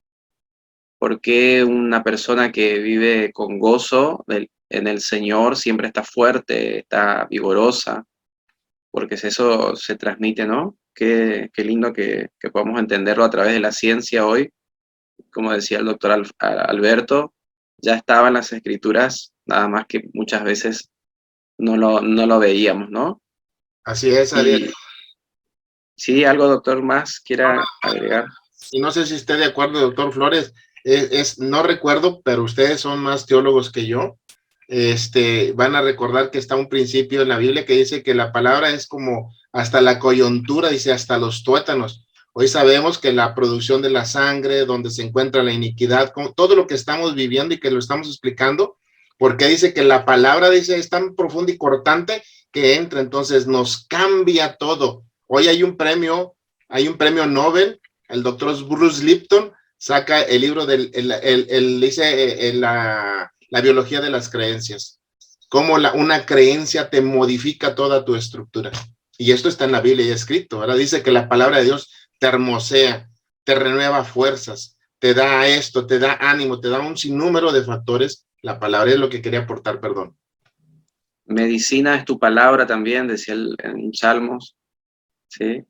Speaker 1: ¿Por qué una persona que vive con gozo en el Señor siempre está fuerte, está vigorosa? Porque eso se transmite, ¿no? Qué lindo que podamos entenderlo a través de la ciencia hoy. Como decía el doctor Alberto, ya estaban las escrituras, nada más que muchas veces no lo veíamos, ¿no?
Speaker 2: Así es, Ariel.
Speaker 1: Y sí, algo, doctor, más quiera agregar.
Speaker 2: Y no sé si esté de acuerdo, doctor Flores, no recuerdo, pero ustedes son más teólogos que yo. Van a recordar que está un principio en la Biblia que dice que la palabra es como hasta la coyuntura, dice hasta los tuétanos. Hoy sabemos que la producción de la sangre, donde se encuentra la iniquidad, todo lo que estamos viviendo y que lo estamos explicando, porque dice que la palabra, dice, es tan profunda y cortante que entra, entonces nos cambia todo. Hoy hay un premio Nobel, el doctor Bruce Lipton saca el libro dice la biología de las creencias, cómo una creencia te modifica toda tu estructura. Y esto está en la Biblia y escrito. Ahora dice que la palabra de Dios te hermosea, te renueva fuerzas, te da esto, te da ánimo, te da un sinnúmero de factores. La palabra es lo que quería aportar, perdón.
Speaker 1: Medicina es tu palabra también, decía en Salmos, ¿sí?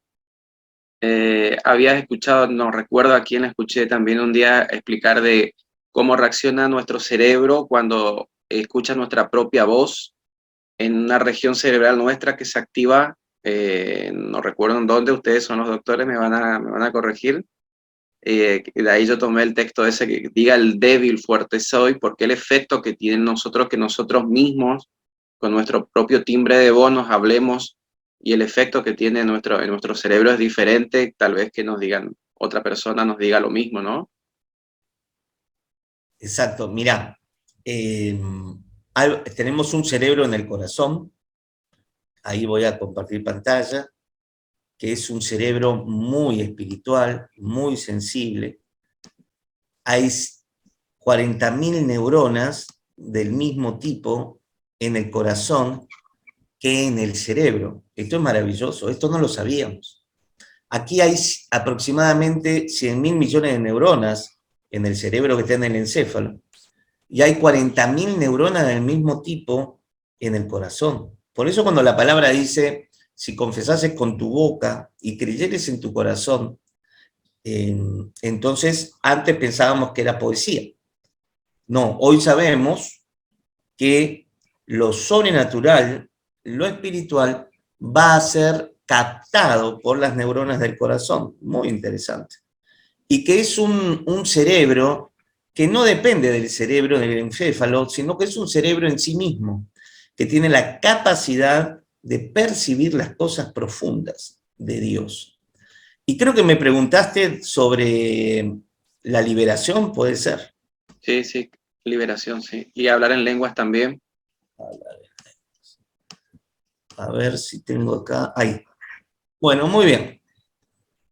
Speaker 1: Habías escuchado, no recuerdo a quién escuché también un día explicar de cómo reacciona nuestro cerebro cuando escucha nuestra propia voz en una región cerebral nuestra que se activa, no recuerdo en dónde, ustedes son los doctores, me van a corregir. De ahí yo tomé el texto ese que diga el débil, fuerte soy, porque el efecto que tiene nosotros, que nosotros mismos, con nuestro propio timbre de voz, nos hablemos, y el efecto que tiene en nuestro cerebro es diferente, tal vez que otra persona nos diga lo mismo, ¿no?
Speaker 3: Exacto, mirá, tenemos un cerebro en el corazón, ahí voy a compartir pantalla, que es un cerebro muy espiritual, muy sensible. Hay 40.000 neuronas del mismo tipo en el corazón que en el cerebro. Esto es maravilloso, esto no lo sabíamos. Aquí hay aproximadamente 100.000 millones de neuronas en el cerebro que está en el encéfalo, y hay 40.000 neuronas del mismo tipo en el corazón. Por eso cuando la palabra dice, si confesases con tu boca y creyeres en tu corazón, entonces antes pensábamos que era poesía. No, hoy sabemos que lo sobrenatural, lo espiritual, va a ser captado por las neuronas del corazón. Muy interesante. Y que es un cerebro que no depende del cerebro del encéfalo, sino que es un cerebro en sí mismo, que tiene la capacidad de percibir las cosas profundas de Dios. Y creo que me preguntaste sobre la liberación, ¿puede ser?
Speaker 1: Sí, sí, liberación, sí. Y hablar en lenguas también.
Speaker 3: A ver si tengo acá. Ahí. Bueno, muy bien.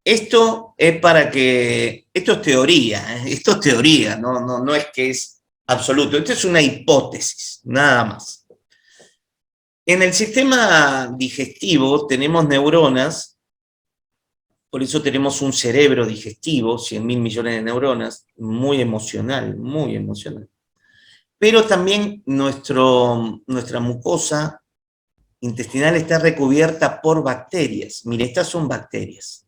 Speaker 3: Esto es para que. Esto es teoría, ¿eh? Esto es teoría, no es que es absoluto. Esto es una hipótesis, nada más. En el sistema digestivo tenemos neuronas, por eso tenemos un cerebro digestivo, 100.000 millones de neuronas, muy emocional, muy emocional. Pero también nuestra mucosa intestinal está recubierta por bacterias. Mire, estas son bacterias.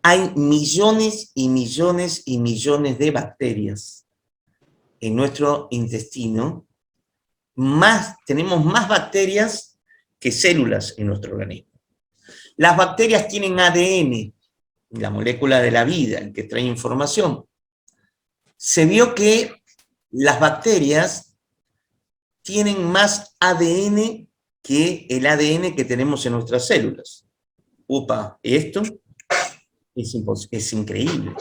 Speaker 3: Hay millones y millones y millones de bacterias en nuestro intestino. Tenemos más bacterias que células en nuestro organismo. Las bacterias tienen ADN, la molécula de la vida, el que trae información. Se vio que las bacterias tienen más ADN que el ADN que tenemos en nuestras células. Upa, esto es increíble.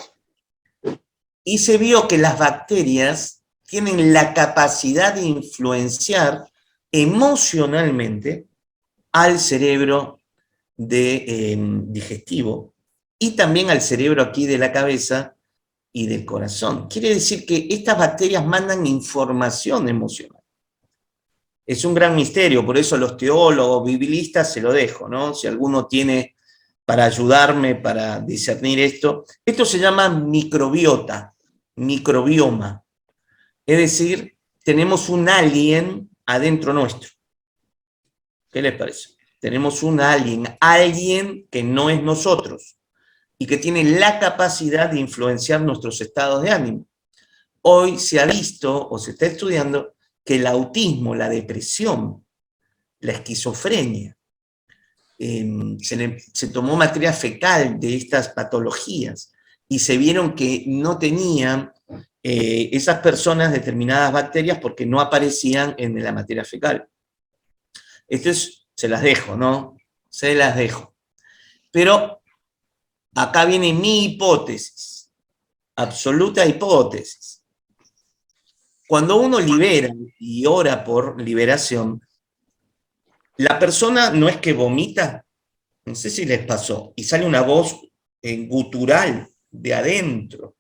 Speaker 3: Y se vio que las bacterias tienen la capacidad de influenciar emocionalmente al cerebro digestivo y también al cerebro aquí de la cabeza y del corazón. Quiere decir que estas bacterias mandan información emocional. Es un gran misterio, por eso los teólogos, biblistas, se lo dejo, ¿no? Si alguno tiene para ayudarme, para discernir esto. Esto se llama microbiota, microbioma. Es decir, tenemos un alien adentro nuestro. ¿Qué les parece? Tenemos un alguien que no es nosotros y que tiene la capacidad de influenciar nuestros estados de ánimo. Hoy se ha visto o se está estudiando que el autismo, la depresión, la esquizofrenia, se tomó materia fecal de estas patologías y se vieron que no tenían esas personas determinadas bacterias porque no aparecían en la materia fecal. Se las dejo, ¿no? Se las dejo. Pero acá viene mi hipótesis, absoluta hipótesis. Cuando uno libera y ora por liberación, la persona no es que vomita, no sé si les pasó, y sale una voz gutural de adentro,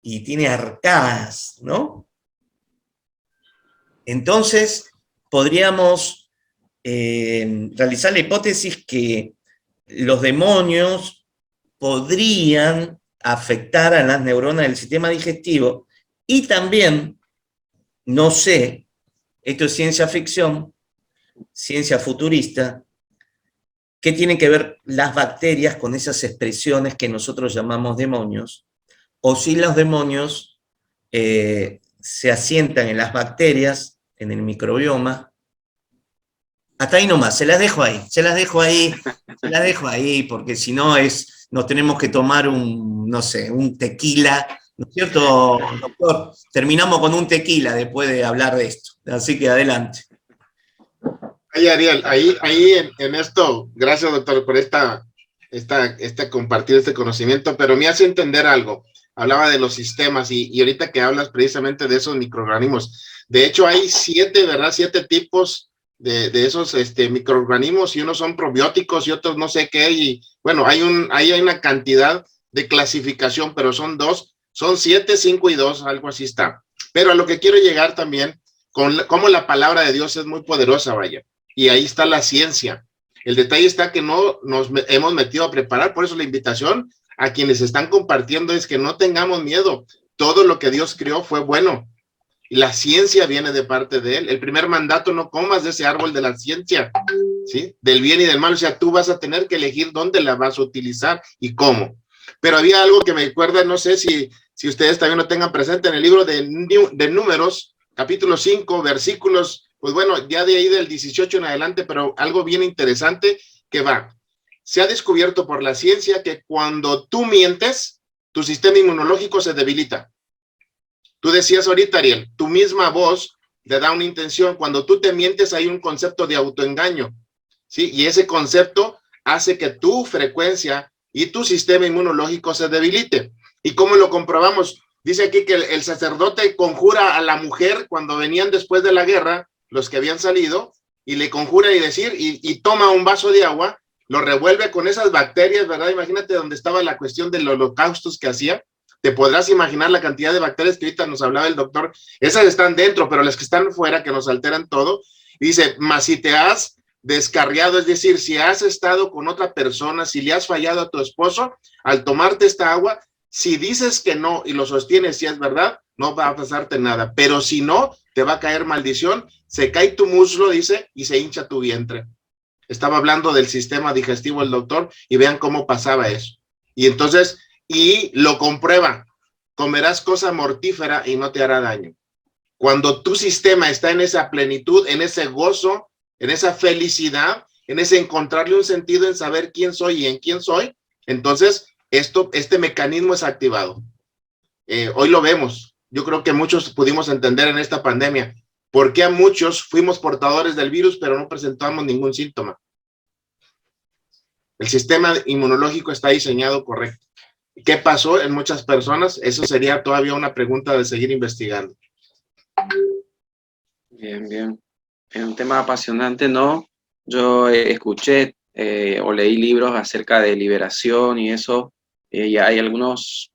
Speaker 3: y tiene arcadas, ¿no? Entonces, podríamos realizar la hipótesis que los demonios podrían afectar a las neuronas del sistema digestivo, y también, no sé, esto es ciencia ficción, ciencia futurista, ¿qué tienen que ver las bacterias con esas expresiones que nosotros llamamos demonios? O si los demonios se asientan en las bacterias, en el microbioma. Hasta ahí nomás, se las dejo ahí, porque si no nos tenemos que tomar un tequila, ¿no es cierto, doctor? Terminamos con un tequila después de hablar de esto, así que adelante.
Speaker 2: Ahí, Ariel, ahí en esto, gracias, doctor, por compartir este conocimiento, pero me hace entender algo. Hablaba de los sistemas y ahorita que hablas precisamente de esos microorganismos. De hecho, hay 7, ¿verdad? 7 tipos de esos microorganismos, y unos son probióticos y otros no sé qué. Y bueno, hay una cantidad de clasificación, pero son 7, 5 y 2, algo así está. Pero a lo que quiero llegar también, cómo la palabra de Dios es muy poderosa, vaya. Y ahí está la ciencia. El detalle está que no nos hemos metido a preparar, por eso la invitación a quienes están compartiendo es que no tengamos miedo. Todo lo que Dios creó fue bueno. Y la ciencia viene de parte de Él. El primer mandato, no comas de ese árbol de la ciencia, ¿sí? Del bien y del mal. O sea, tú vas a tener que elegir dónde la vas a utilizar y cómo. Pero había algo que me recuerda, no sé si ustedes también lo tengan presente, en el libro de Números, capítulo 5, versículos pues bueno, ya de ahí del 18 en adelante, pero algo bien interesante que va. Se ha descubierto por la ciencia que cuando tú mientes, tu sistema inmunológico se debilita. Tú decías ahorita, Ariel, tu misma voz te da una intención. Cuando tú te mientes hay un concepto de autoengaño, ¿sí? Y ese concepto hace que tu frecuencia y tu sistema inmunológico se debilite. ¿Y cómo lo comprobamos? Dice aquí que el sacerdote conjura a la mujer cuando venían después de la guerra, los que habían salido, y le conjura y toma un vaso de agua, lo revuelve con esas bacterias, ¿verdad? Imagínate donde estaba la cuestión de los holocaustos que hacía. Te podrás imaginar la cantidad de bacterias que ahorita nos hablaba el doctor. Esas están dentro, pero las que están fuera, que nos alteran todo. Y dice, más si te has descarriado, es decir, si has estado con otra persona, si le has fallado a tu esposo, al tomarte esta agua, si dices que no y lo sostienes si es verdad, no va a pasarte nada. Pero si no, te va a caer maldición, se cae tu muslo, dice, y se hincha tu vientre. Estaba hablando del sistema digestivo el doctor y vean cómo pasaba eso. Y entonces, y lo comprueba, comerás cosa mortífera y no te hará daño. Cuando tu sistema está en esa plenitud, en ese gozo, en esa felicidad, en ese encontrarle un sentido en saber quién soy y en quién soy, entonces este mecanismo es activado. Hoy lo vemos. Yo creo que muchos pudimos entender en esta pandemia por qué a muchos fuimos portadores del virus, pero no presentamos ningún síntoma. El sistema inmunológico está diseñado correcto. ¿Qué pasó en muchas personas? Eso sería todavía una pregunta de seguir investigando.
Speaker 1: Bien, bien. Es un tema apasionante, ¿no? Yo escuché o leí libros acerca de liberación y eso, y hay algunos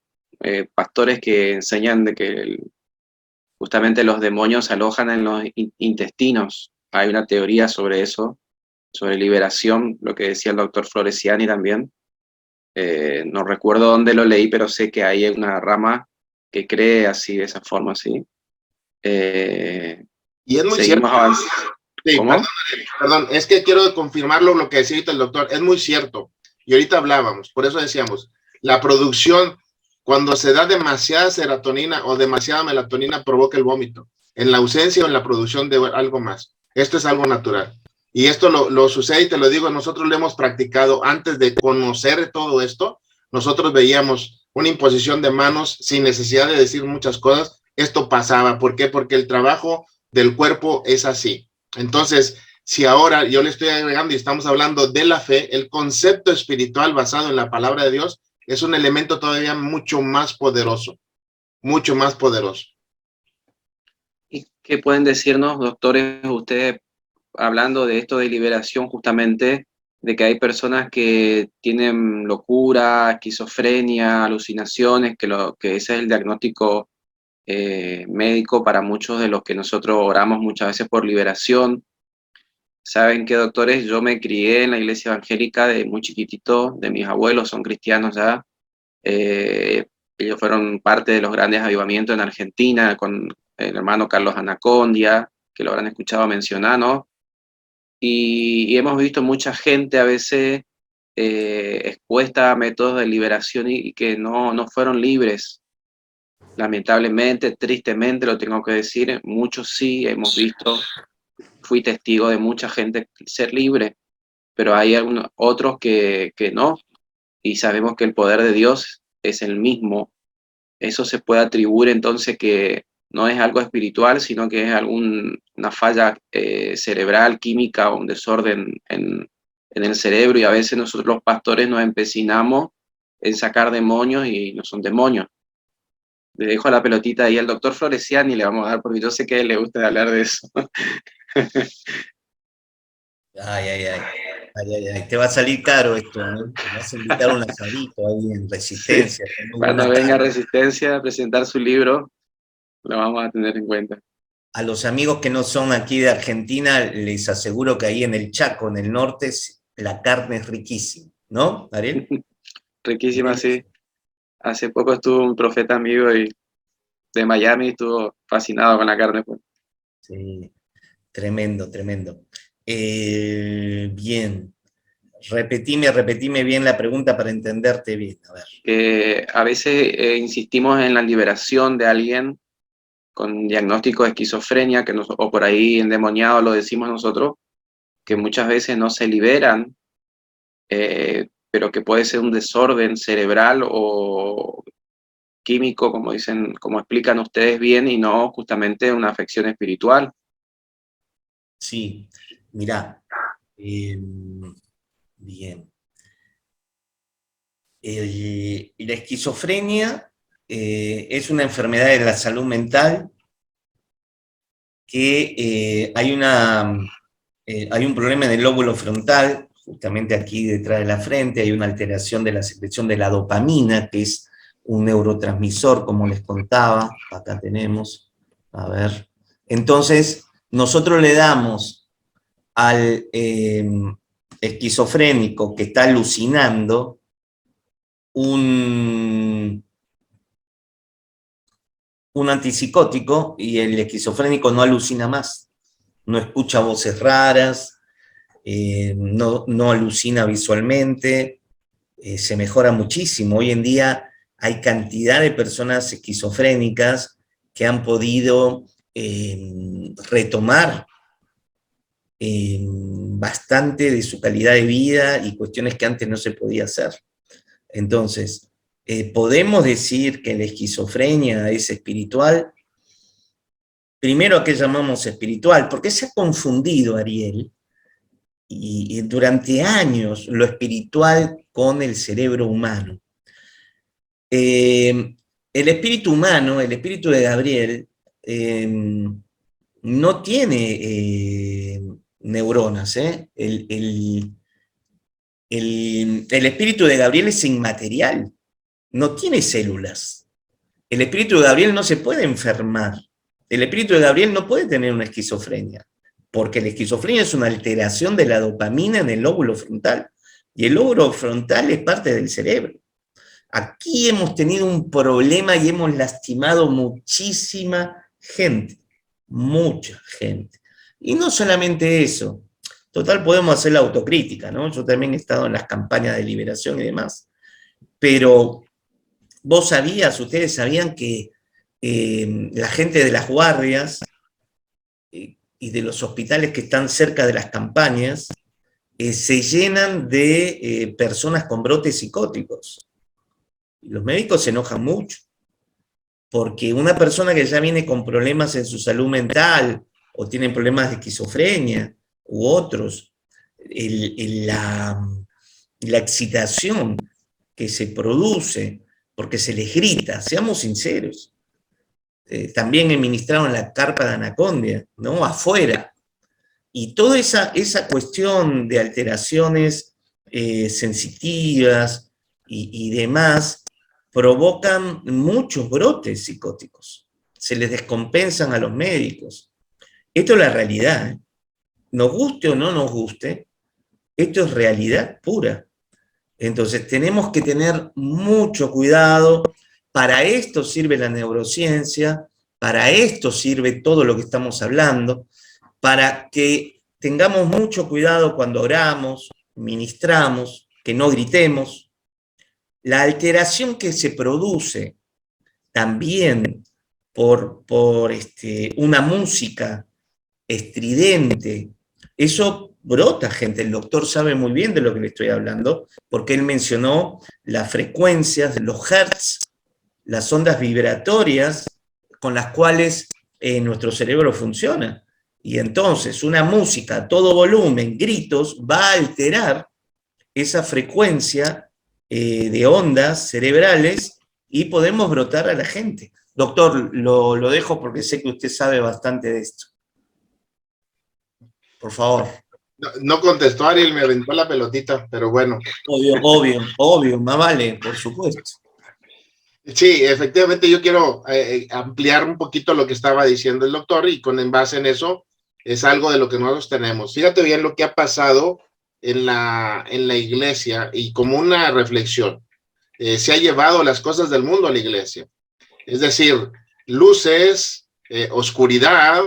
Speaker 1: pastores que enseñan de que justamente los demonios se alojan en los intestinos. Hay una teoría sobre eso, sobre liberación, lo que decía el doctor Floresiani también. No recuerdo dónde lo leí, pero sé que hay una rama que cree así, de esa forma, ¿sí?
Speaker 2: Y es muy
Speaker 1: Seguimos
Speaker 2: cierto.
Speaker 1: avanzando.
Speaker 2: Sí,
Speaker 1: ¿Cómo?
Speaker 2: perdón, es que quiero confirmarlo lo que decía ahorita el doctor, es muy cierto. Y ahorita hablábamos, por eso decíamos, la producción, cuando se da demasiada serotonina o demasiada melatonina, provoca el vómito, en la ausencia o en la producción de algo más. Esto es algo natural. Y esto lo sucede, y te lo digo, nosotros lo hemos practicado antes de conocer todo esto. Nosotros veíamos una imposición de manos sin necesidad de decir muchas cosas. Esto pasaba. ¿Por qué? Porque el trabajo del cuerpo es así. Entonces, si ahora yo le estoy agregando y estamos hablando de la fe, el concepto espiritual basado en la palabra de Dios es un elemento todavía mucho más poderoso, mucho más poderoso.
Speaker 1: ¿Y qué pueden decirnos, doctores, ustedes hablando de esto de liberación justamente, de que hay personas que tienen locura, esquizofrenia, alucinaciones, que ese es el diagnóstico médico para muchos de los que nosotros oramos muchas veces por liberación? ¿Saben qué, doctores? Yo me crié en la iglesia evangélica de muy chiquitito, de mis abuelos, son cristianos ya. Eh, Ellos fueron parte de los grandes avivamientos en Argentina con el hermano Carlos Anacondia, que lo habrán escuchado mencionar, ¿no? Y hemos visto mucha gente a veces expuesta a métodos de liberación y que no fueron libres. Lamentablemente, tristemente, lo tengo que decir, muchos sí hemos visto, fui testigo de mucha gente ser libre, pero hay algunos otros que no, y sabemos que el poder de Dios es el mismo. Eso se puede atribuir entonces que no es algo espiritual, sino que es una falla cerebral, química o un desorden en el cerebro, y a veces nosotros los pastores nos empecinamos en sacar demonios y no son demonios. Le dejo la pelotita ahí al doctor Floresiani y le vamos a dar, porque yo sé que a él le gusta hablar de eso.
Speaker 3: Ay, ay, ay. Ay, ay, ay. Te va a salir caro esto, ¿no? Te vas a invitar a un asadito ahí en
Speaker 1: Sí.
Speaker 3: Resistencia. Muy
Speaker 1: Cuando
Speaker 3: buena
Speaker 1: venga
Speaker 3: tarde.
Speaker 1: Resistencia a presentar su libro, lo vamos a tener en cuenta.
Speaker 3: A los amigos que no son aquí de Argentina, les aseguro que ahí en el Chaco, en el norte, la carne es riquísima, ¿no, Ariel?
Speaker 1: Riquísima, sí. Hace poco estuvo un profeta amigo de Miami y estuvo fascinado con la carne, pues.
Speaker 3: Sí, tremendo, tremendo. Bien, repetime bien la pregunta para entenderte bien. A ver.
Speaker 1: Que a veces insistimos en la liberación de alguien con diagnóstico de esquizofrenia, o por ahí endemoniado lo decimos nosotros, que muchas veces no se liberan, pero que puede ser un desorden cerebral o químico, como dicen, como explican ustedes bien, y no justamente una afección espiritual.
Speaker 3: Sí, mirá, bien. La esquizofrenia es una enfermedad de la salud mental que hay un problema en el lóbulo frontal, justamente aquí detrás de la frente, hay una alteración de la secreción de la dopamina, que es un neurotransmisor, como les contaba, acá tenemos, a ver. Entonces, nosotros le damos al esquizofrénico que está alucinando un antipsicótico y el esquizofrénico no alucina más, no escucha voces raras, no alucina visualmente, se mejora muchísimo. Hoy en día hay cantidad de personas esquizofrénicas que han podido retomar bastante de su calidad de vida y cuestiones que antes no se podía hacer. Entonces, ¿podemos decir que la esquizofrenia es espiritual? Primero, ¿a qué llamamos espiritual? Porque se ha confundido, Ariel, y durante años, lo espiritual con el cerebro humano. El espíritu humano, el espíritu de Gabriel, no tiene neuronas. El espíritu de Gabriel es inmaterial, no tiene células. El espíritu de Gabriel no se puede enfermar. El espíritu de Gabriel no puede tener una esquizofrenia, porque la esquizofrenia es una alteración de la dopamina en el lóbulo frontal, y el lóbulo frontal es parte del cerebro. Aquí hemos tenido un problema y hemos lastimado muchísima gente, mucha gente. Y no solamente eso, total podemos hacer la autocrítica, ¿no? Yo también he estado en las campañas de liberación y demás, pero ustedes sabían que la gente de las guardias y de los hospitales que están cerca de las campañas se llenan de personas con brotes psicóticos. Y los médicos se enojan mucho, porque una persona que ya viene con problemas en su salud mental, o tiene problemas de esquizofrenia, u otros, la excitación que se produce porque se les grita, seamos sinceros. También administraron la carpa de Anacondia, ¿no? Afuera. Y toda esa cuestión de alteraciones sensitivas y demás provocan muchos brotes psicóticos. Se les descompensan a los médicos. Esto es la realidad, ¿eh? Nos guste o no nos guste, esto es realidad pura. Entonces tenemos que tener mucho cuidado. Para esto sirve la neurociencia, para esto sirve todo lo que estamos hablando, para que tengamos mucho cuidado cuando oramos, ministramos, que no gritemos. La alteración que se produce también por una música estridente, eso brota, gente. El doctor sabe muy bien de lo que le estoy hablando, porque él mencionó las frecuencias de los hertz, las ondas vibratorias con las cuales nuestro cerebro funciona. Y entonces una música a todo volumen, gritos, va a alterar esa frecuencia de ondas cerebrales y podemos brotar a la gente. Doctor, lo dejo porque sé que usted sabe bastante de esto. Por favor.
Speaker 2: No contestó Ariel, me aventó la pelotita, pero bueno.
Speaker 3: Obvio, más vale, por supuesto.
Speaker 2: Sí, efectivamente yo quiero ampliar un poquito lo que estaba diciendo el doctor y en base en eso es algo de lo que nosotros tenemos. Fíjate bien lo que ha pasado en la iglesia y como una reflexión. Se ha llevado las cosas del mundo a la iglesia. Es decir, luces, oscuridad,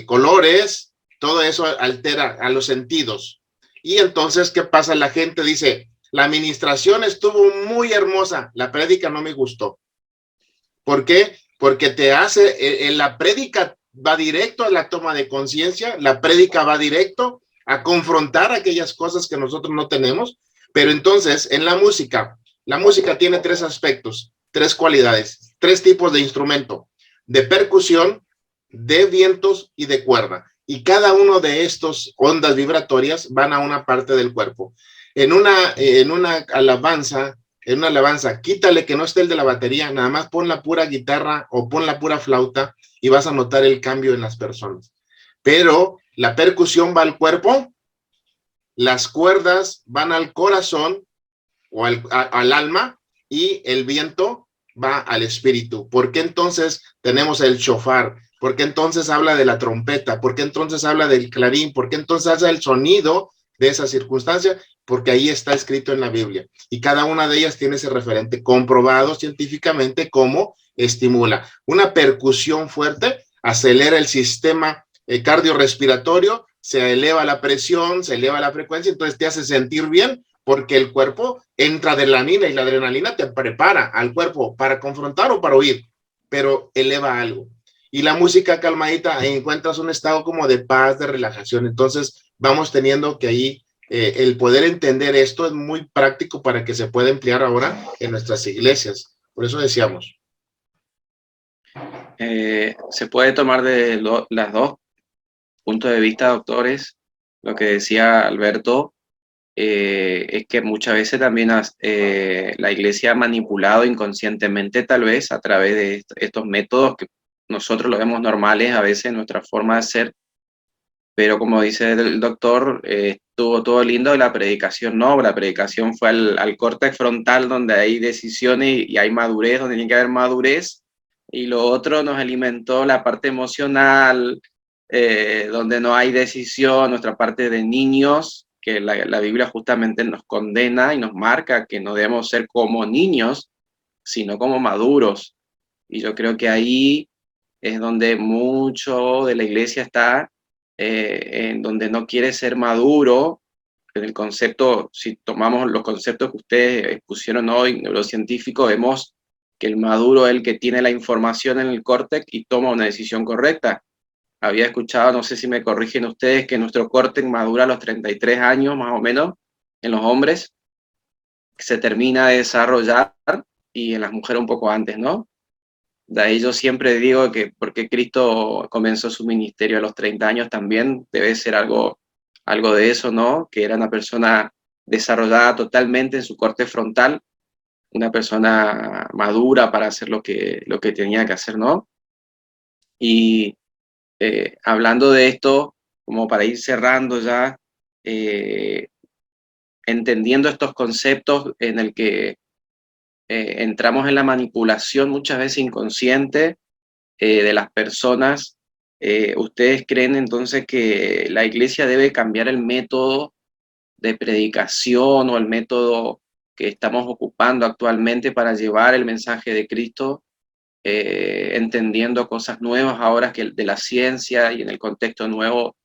Speaker 2: colores, todo eso altera a los sentidos. Y entonces, ¿qué pasa? La gente dice, la administración estuvo muy hermosa, la prédica no me gustó. ¿Por qué? porque te hace, la prédica va directo a la toma de conciencia, la prédica va directo a confrontar aquellas cosas que nosotros no tenemos, pero entonces en la música tiene tres aspectos, tres cualidades, tres tipos de instrumento, de percusión, de vientos y de cuerda. Y cada uno de estos ondas vibratorias van a una parte del cuerpo. En una alabanza, quítale que no esté el de la batería, nada más pon la pura guitarra o pon la pura flauta y vas a notar el cambio en las personas. Pero la percusión va al cuerpo, las cuerdas van al corazón o al alma y el viento va al espíritu. ¿Por qué entonces tenemos el shofar? ¿Por qué entonces habla de la trompeta? ¿Por qué entonces habla del clarín? ¿Por qué entonces hace el sonido de esa circunstancia? Porque ahí está escrito en la Biblia. Y cada una de ellas tiene ese referente comprobado científicamente cómo estimula. Una percusión fuerte acelera el sistema cardiorrespiratorio, se eleva la presión, se eleva la frecuencia, entonces te hace sentir bien porque el cuerpo entra adrenalina y la adrenalina te prepara al cuerpo para confrontar o para huir, pero eleva algo. Y la música calmadita, encuentras un estado como de paz, de relajación. Entonces vamos teniendo que ahí el poder entender esto es muy práctico para que se pueda emplear ahora en nuestras iglesias. Por eso decíamos.
Speaker 1: Se puede tomar de las dos puntos de vista, doctores. Lo que decía Alberto es que muchas veces también la iglesia ha manipulado inconscientemente, tal vez a través de estos métodos que nosotros los vemos normales a veces en nuestra forma de ser, pero como dice el doctor, estuvo todo lindo y la predicación no, la predicación fue al córtex frontal donde hay decisiones y hay madurez, donde tiene que haber madurez, y lo otro nos alimentó la parte emocional, donde no hay decisión, nuestra parte de niños, que la Biblia justamente nos condena y nos marca que no debemos ser como niños, sino como maduros. Y yo creo que ahí es donde mucho de la iglesia está, en donde no quiere ser maduro, en el concepto, si tomamos los conceptos que ustedes expusieron hoy, neurocientíficos, vemos que el maduro es el que tiene la información en el córtex y toma una decisión correcta. Había escuchado, no sé si me corrigen ustedes, que nuestro córtex madura a los 33 años más o menos en los hombres, se termina de desarrollar, y en las mujeres un poco antes, ¿no? De ahí yo siempre digo que porque Cristo comenzó su ministerio a los 30 años también debe ser algo de eso, ¿no? Que era una persona desarrollada totalmente en su corte frontal, una persona madura para hacer lo que tenía que hacer, ¿no? Y hablando de esto, como para ir cerrando ya, entendiendo estos conceptos en el que entramos en la manipulación muchas veces inconsciente de las personas, ¿ustedes creen entonces que la iglesia debe cambiar el método de predicación o el método que estamos ocupando actualmente para llevar el mensaje de Cristo, entendiendo cosas nuevas ahora que de la ciencia y en el contexto nuevo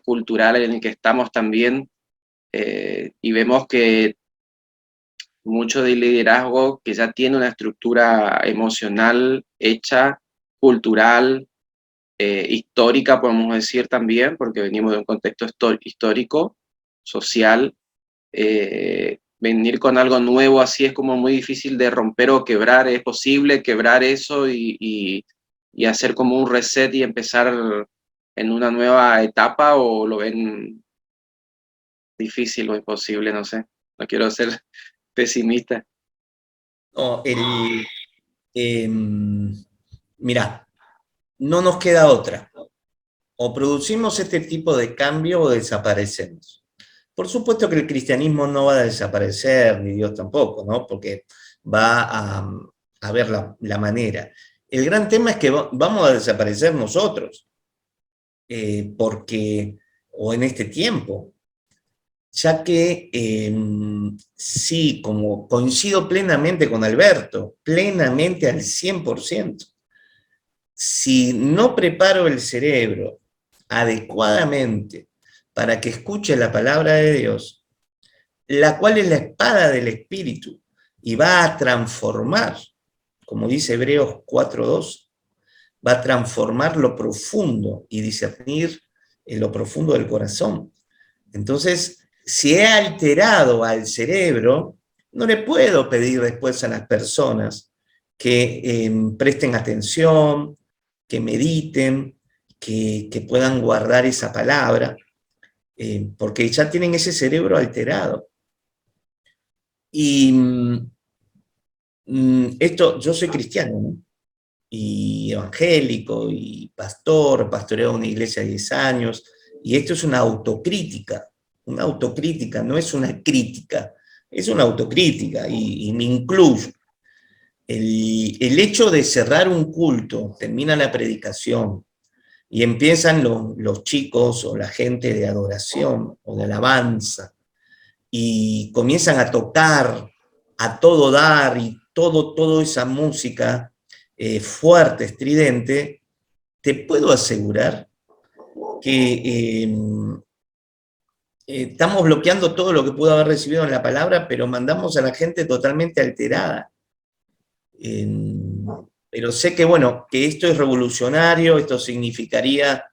Speaker 1: cultural en el que estamos también, y vemos que mucho del liderazgo que ya tiene una estructura emocional hecha, cultural, histórica, podemos decir también, porque venimos de un contexto histórico, social, venir con algo nuevo así es como muy difícil de romper o quebrar. ¿Es posible quebrar eso y hacer como un reset y empezar en una nueva etapa, o lo ven difícil o imposible? No sé, no quiero ser pesimista.
Speaker 3: No, mirá, no nos queda otra. O producimos este tipo de cambio o desaparecemos. Por supuesto que el cristianismo no va a desaparecer, ni Dios tampoco, ¿no? Porque va a ver la manera. El gran tema es que vamos a desaparecer nosotros, porque, o en este tiempo, ya que sí, como coincido plenamente con Alberto, plenamente al 100%, si no preparo el cerebro adecuadamente para que escuche la palabra de Dios, la cual es la espada del Espíritu y va a transformar como dice Hebreos 4:2, va a transformar lo profundo y discernir en lo profundo del corazón. Entonces, si he alterado al cerebro, no le puedo pedir después a las personas que presten atención, que mediten, que puedan guardar esa palabra, porque ya tienen ese cerebro alterado. Y esto, yo soy cristiano, ¿no? Y evangélico, y pastoreo una iglesia de 10 años, y esto es una autocrítica, no es una crítica, es una autocrítica, y me incluyo. El hecho de cerrar un culto, termina la predicación, y empiezan los chicos o la gente de adoración o de alabanza, y comienzan a tocar, a todo dar, y toda esa música fuerte, estridente, te puedo asegurar que estamos bloqueando todo lo que pudo haber recibido en la palabra, pero mandamos a la gente totalmente alterada. Pero sé que, bueno, que esto es revolucionario, esto significaría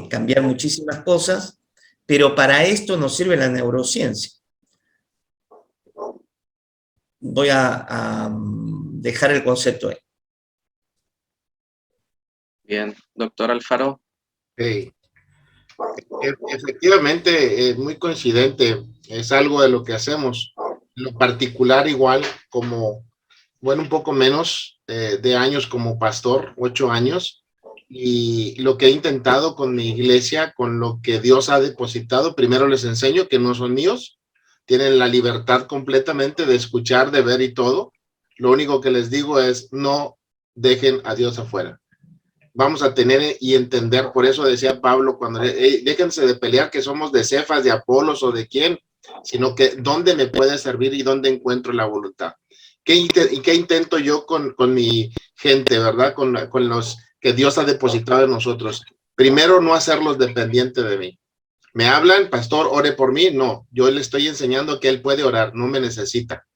Speaker 3: cambiar muchísimas cosas, pero para esto nos sirve la neurociencia. Voy a dejar el concepto ahí.
Speaker 1: Bien, doctor Alfaro.
Speaker 2: Sí. Efectivamente, es muy coincidente, es algo de lo que hacemos. Lo particular igual como, bueno, un poco menos de años como pastor, 8 años, y lo que he intentado con mi iglesia, con lo que Dios ha depositado, primero les enseño que no son míos, tienen la libertad completamente de escuchar, de ver y todo. Lo único que les digo es no dejen a Dios afuera. Vamos a tener y entender, por eso decía Pablo, cuando déjense de pelear que somos de Cefas, de Apolos o de quién, sino que dónde me puede servir y dónde encuentro la voluntad. ¿Qué intento yo con mi gente, verdad? Con los que Dios ha depositado en nosotros. Primero, no hacerlos dependientes de mí. ¿Me hablan, pastor, ore por mí? No, yo le estoy enseñando que él puede orar, no me necesita.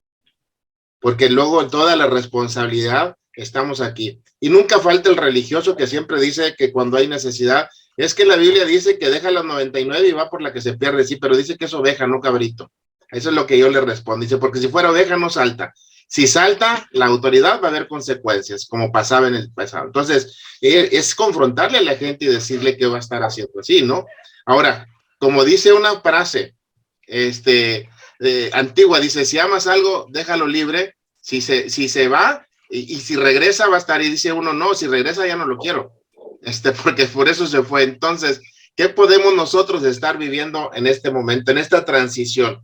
Speaker 2: Porque luego en toda la responsabilidad estamos aquí. Y nunca falta el religioso que siempre dice que cuando hay necesidad, es que la Biblia dice que deja las 99 y va por la que se pierde, sí, pero dice que es oveja, no cabrito. Eso es lo que yo le respondo. Dice, porque si fuera oveja no salta. Si salta, la autoridad va a haber consecuencias, como pasaba en el pasado. Entonces, es confrontarle a la gente y decirle que va a estar haciendo así, ¿no? Ahora, como dice una frase, antigua, dice, si amas algo, déjalo libre, si se va, y si regresa va a estar, y dice uno, no, si regresa ya no lo quiero, porque por eso se fue. Entonces, ¿qué podemos nosotros estar viviendo en este momento, en esta transición?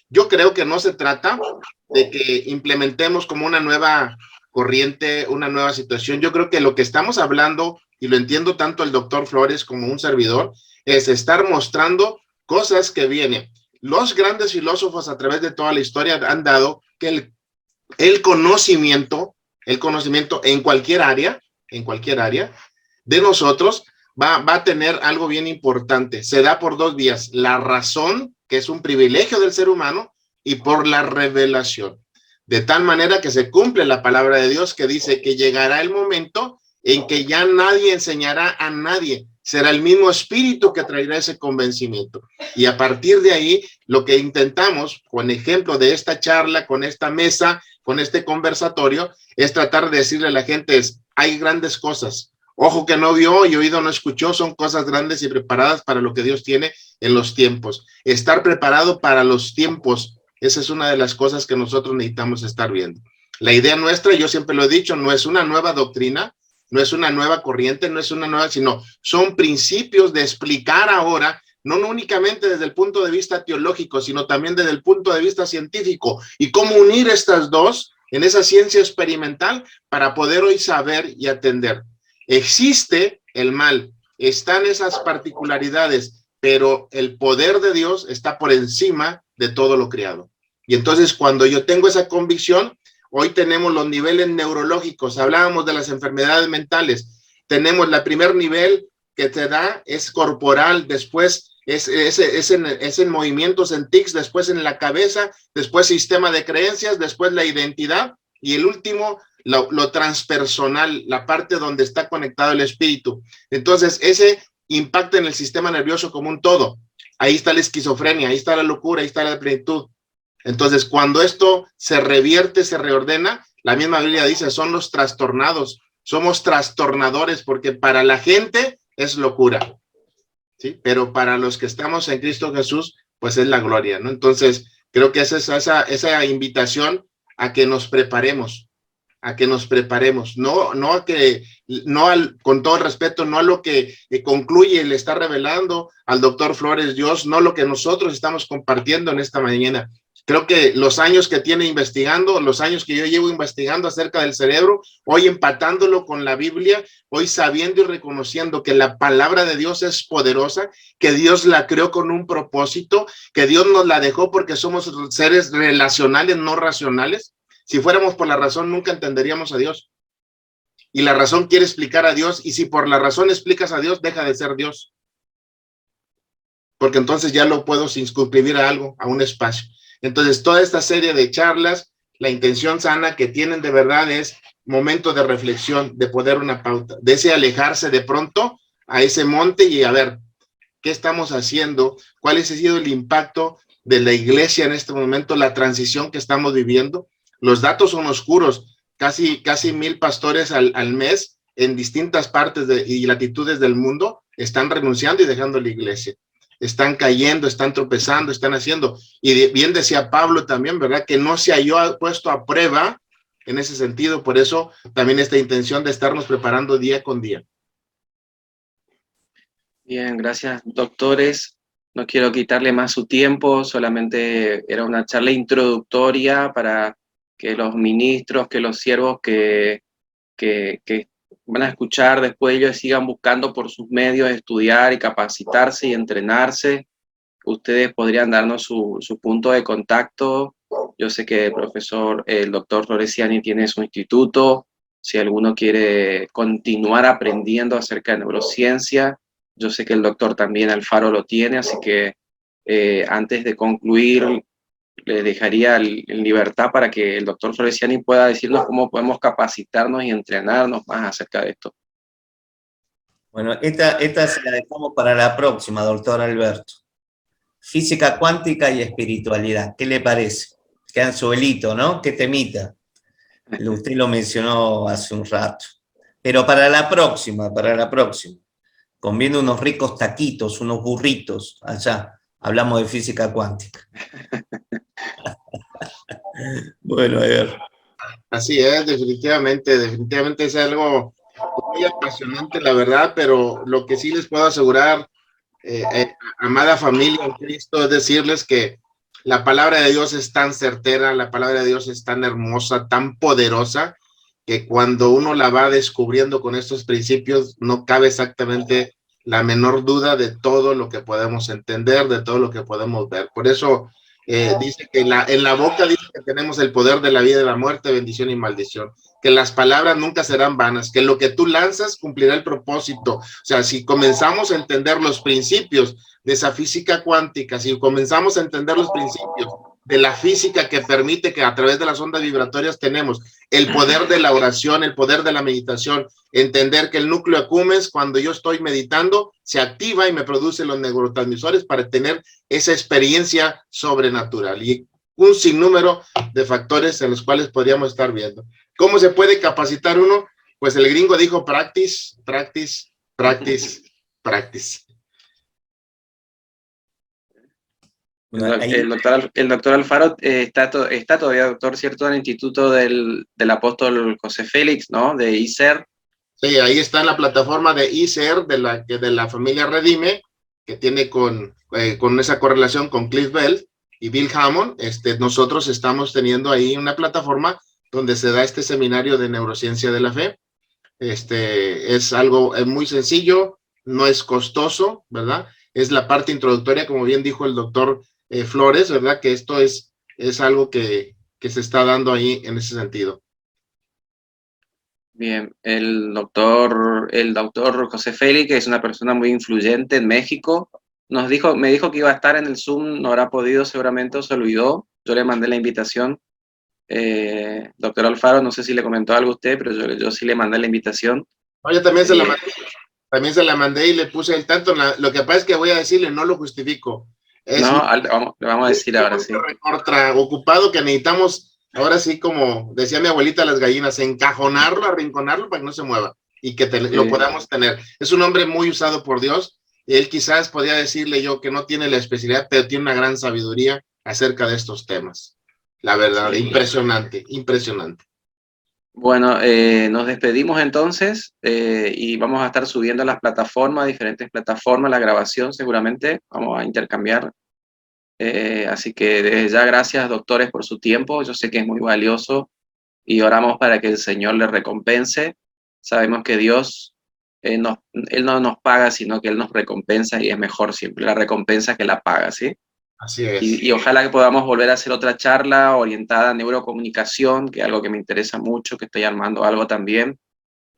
Speaker 2: Yo creo que no se trata de que implementemos como una nueva corriente, una nueva situación. Yo creo que lo que estamos hablando, y lo entiendo tanto el doctor Flores como un servidor, es estar mostrando cosas que vienen. Los grandes filósofos a través de toda la historia han dado que el conocimiento en cualquier área de nosotros va a tener algo bien importante. Se da por 2 vías: la razón, que es un privilegio del ser humano, y por la revelación. De tal manera que se cumple la palabra de Dios que dice que llegará el momento en que ya nadie enseñará a nadie. Será el mismo espíritu que traerá ese convencimiento. Y a partir de ahí, lo que intentamos, con ejemplo de esta charla, con esta mesa, con este conversatorio, es tratar de decirle a la gente, hay grandes cosas. Ojo que no vio y oído no escuchó, son cosas grandes y preparadas para lo que Dios tiene en los tiempos. Estar preparado para los tiempos, esa es una de las cosas que nosotros necesitamos estar viendo. La idea nuestra, yo siempre lo he dicho, no es una nueva doctrina, no es una nueva corriente, no es una nueva, sino son principios de explicar ahora, no únicamente desde el punto de vista teológico, sino también desde el punto de vista científico, y cómo unir estas dos en esa ciencia experimental para poder hoy saber y atender. Existe el mal, están esas particularidades, pero el poder de Dios está por encima de todo lo creado. Y entonces cuando yo tengo esa convicción, hoy tenemos los niveles neurológicos, hablábamos de las enfermedades mentales, tenemos el primer nivel que te da, es corporal, después es en movimientos, en tics, después en la cabeza, después sistema de creencias, después la identidad, y el último, lo transpersonal, la parte donde está conectado el espíritu. Entonces, ese impacta en el sistema nervioso como un todo. Ahí está la esquizofrenia, ahí está la locura, ahí está la plenitud. Entonces, cuando esto se revierte, se reordena, la misma Biblia dice, son los trastornados, somos trastornadores, porque para la gente es locura, ¿sí? Pero para los que estamos en Cristo Jesús, pues es la gloria, ¿no? Entonces, creo que esa invitación a que nos preparemos, con todo el respeto, no a lo que concluye, le está revelando al doctor Flores Dios, no lo que nosotros estamos compartiendo en esta mañana. Creo que los años que tiene investigando, los años que yo llevo investigando acerca del cerebro, hoy empatándolo con la Biblia, hoy sabiendo y reconociendo que la palabra de Dios es poderosa, que Dios la creó con un propósito, que Dios nos la dejó porque somos seres relacionales, no racionales. Si fuéramos por la razón, nunca entenderíamos a Dios. Y la razón quiere explicar a Dios, y si por la razón explicas a Dios, deja de ser Dios. Porque entonces ya lo puedo circunscribir a algo, a un espacio. Entonces, toda esta serie de charlas, la intención sana que tienen de verdad es momento de reflexión, de poder una pauta, de ese alejarse de pronto a ese monte y a ver, ¿qué estamos haciendo? ¿Cuál ha sido el impacto de la iglesia en este momento, la transición que estamos viviendo? Los datos son oscuros, casi 1,000 pastores al mes en distintas partes y latitudes del mundo están renunciando y dejando la iglesia. Están cayendo, están tropezando, están haciendo. Y bien decía Pablo también, ¿verdad? Que no se halló puesto a prueba en ese sentido. Por eso también esta intención de estarnos preparando día con día.
Speaker 1: Bien, gracias, doctores. No quiero quitarle más su tiempo, solamente era una charla introductoria para que los ministros, que los siervos que van a escuchar después ellos sigan buscando por sus medios estudiar y capacitarse y entrenarse. Ustedes podrían darnos su punto de contacto. Yo sé que el doctor Floresiani tiene su instituto. Si alguno quiere continuar aprendiendo acerca de neurociencia, yo sé que el doctor también Alfaro lo tiene, así que antes de concluir, le dejaría en libertad para que el doctor Floresiani pueda decirnos cómo podemos capacitarnos y entrenarnos más acerca de esto.
Speaker 3: Bueno, esta se la dejamos para la próxima, doctor Alberto. Física cuántica y espiritualidad, ¿qué le parece? Qué anzuelito, ¿no? Qué temita. Usted lo mencionó hace un rato. Pero para la próxima, comiendo unos ricos taquitos, unos burritos, allá, hablamos de física cuántica. Bueno, a ver.
Speaker 2: Así es, definitivamente es algo muy apasionante, la verdad, pero lo que sí les puedo asegurar, amada familia en Cristo, es decirles que la palabra de Dios es tan certera, la palabra de Dios es tan hermosa, tan poderosa, que cuando uno la va descubriendo con estos principios, no cabe exactamente la menor duda de todo lo que podemos entender, de todo lo que podemos ver. Por eso dice que en la boca dice que tenemos el poder de la vida y la muerte, bendición y maldición, que las palabras nunca serán vanas, que lo que tú lanzas cumplirá el propósito. O sea, si comenzamos a entender los principios de esa física cuántica, si comenzamos a entender los principios de la física que permite que a través de las ondas vibratorias tenemos el poder de la oración, el poder de la meditación, entender que el núcleo accumbens, cuando yo estoy meditando, se activa y me produce los neurotransmisores para tener esa experiencia sobrenatural y un sinnúmero de factores en los cuales podríamos estar viendo. ¿Cómo se puede capacitar uno? Pues el gringo dijo practice, practice, practice, practice.
Speaker 1: El doctor Alfaro está todavía doctor, ¿cierto?, en el Instituto del Apóstol José Félix, ¿no? De ICER.
Speaker 2: Sí, ahí está en la plataforma de ICER de la familia Redime, que tiene con esa correlación con Cliff Bell y Bill Hammond. Nosotros estamos teniendo ahí una plataforma donde se da este seminario de neurociencia de la fe. Es algo muy sencillo, no es costoso, ¿verdad? Es la parte introductoria, como bien dijo el doctor Flores, ¿verdad? Que esto es algo que se está dando ahí en ese sentido.
Speaker 1: Bien, el doctor José Félix, que es una persona muy influyente en México, me dijo que iba a estar en el Zoom, no habrá podido, seguramente se olvidó, yo le mandé la invitación. Doctor Alfaro, no sé si le comentó algo a usted, pero yo sí le mandé la invitación.
Speaker 2: Oye, también se la mandé. También se la mandé y le puse el tanto. Lo que pasa es que voy a decirle, no lo justifico. Es
Speaker 1: No, le vamos a decir ahora, sí.
Speaker 2: Contra ocupado que necesitamos, ahora sí, como decía mi abuelita, las gallinas, encajonarlo, arrinconarlo para que no se mueva y que lo podamos tener. Es un hombre muy usado por Dios y él quizás podría decirle yo que no tiene la especialidad, pero tiene una gran sabiduría acerca de estos temas. La verdad, sí. Impresionante, impresionante.
Speaker 1: Bueno, nos despedimos entonces y vamos a estar subiendo a las plataformas, diferentes plataformas, la grabación seguramente, vamos a intercambiar. Así que desde ya gracias, doctores, por su tiempo, yo sé que es muy valioso y oramos para que el Señor le recompense. Sabemos que Dios, Él no nos paga, sino que Él nos recompensa y es mejor siempre la recompensa que la paga, ¿sí?
Speaker 2: Así es.
Speaker 1: Y ojalá que podamos volver a hacer otra charla orientada a neurocomunicación, que es algo que me interesa mucho, que estoy armando algo también.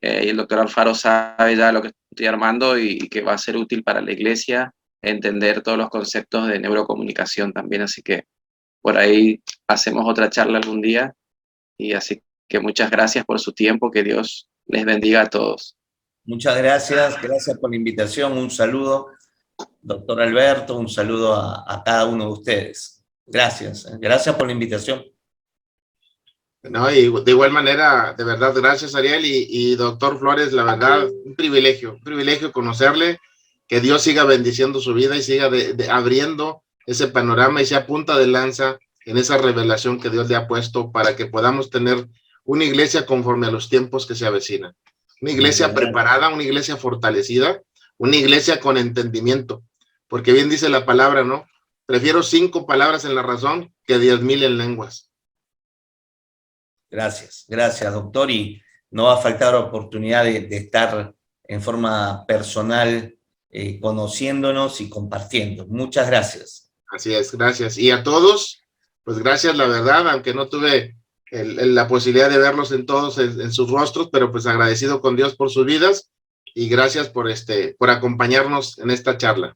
Speaker 1: Y el doctor Alfaro sabe ya lo que estoy armando y que va a ser útil para la iglesia entender todos los conceptos de neurocomunicación también. Así que por ahí hacemos otra charla algún día. Y así que muchas gracias por su tiempo. Que Dios les bendiga a todos.
Speaker 3: Muchas gracias. Gracias por la invitación. Un saludo. Doctor Alberto, un saludo a cada uno de ustedes. Gracias. Gracias por la invitación.
Speaker 2: No, y de igual manera, de verdad, gracias Ariel y doctor Flores, la verdad, un privilegio conocerle, que Dios siga bendiciendo su vida y siga abriendo ese panorama y sea punta de lanza en esa revelación que Dios le ha puesto para que podamos tener una iglesia conforme a los tiempos que se avecinan. Una iglesia preparada, una iglesia fortalecida, una iglesia con entendimiento. Porque bien dice la palabra, ¿no? Prefiero 5 palabras en la razón que 10,000 en lenguas.
Speaker 3: Gracias, doctor. Y no va a faltar oportunidad de estar en forma personal conociéndonos y compartiendo. Muchas gracias.
Speaker 2: Así es, gracias. Y a todos, pues gracias, la verdad, aunque no tuve la posibilidad de verlos en todos en sus rostros, pero pues agradecido con Dios por sus vidas y gracias por acompañarnos en esta charla.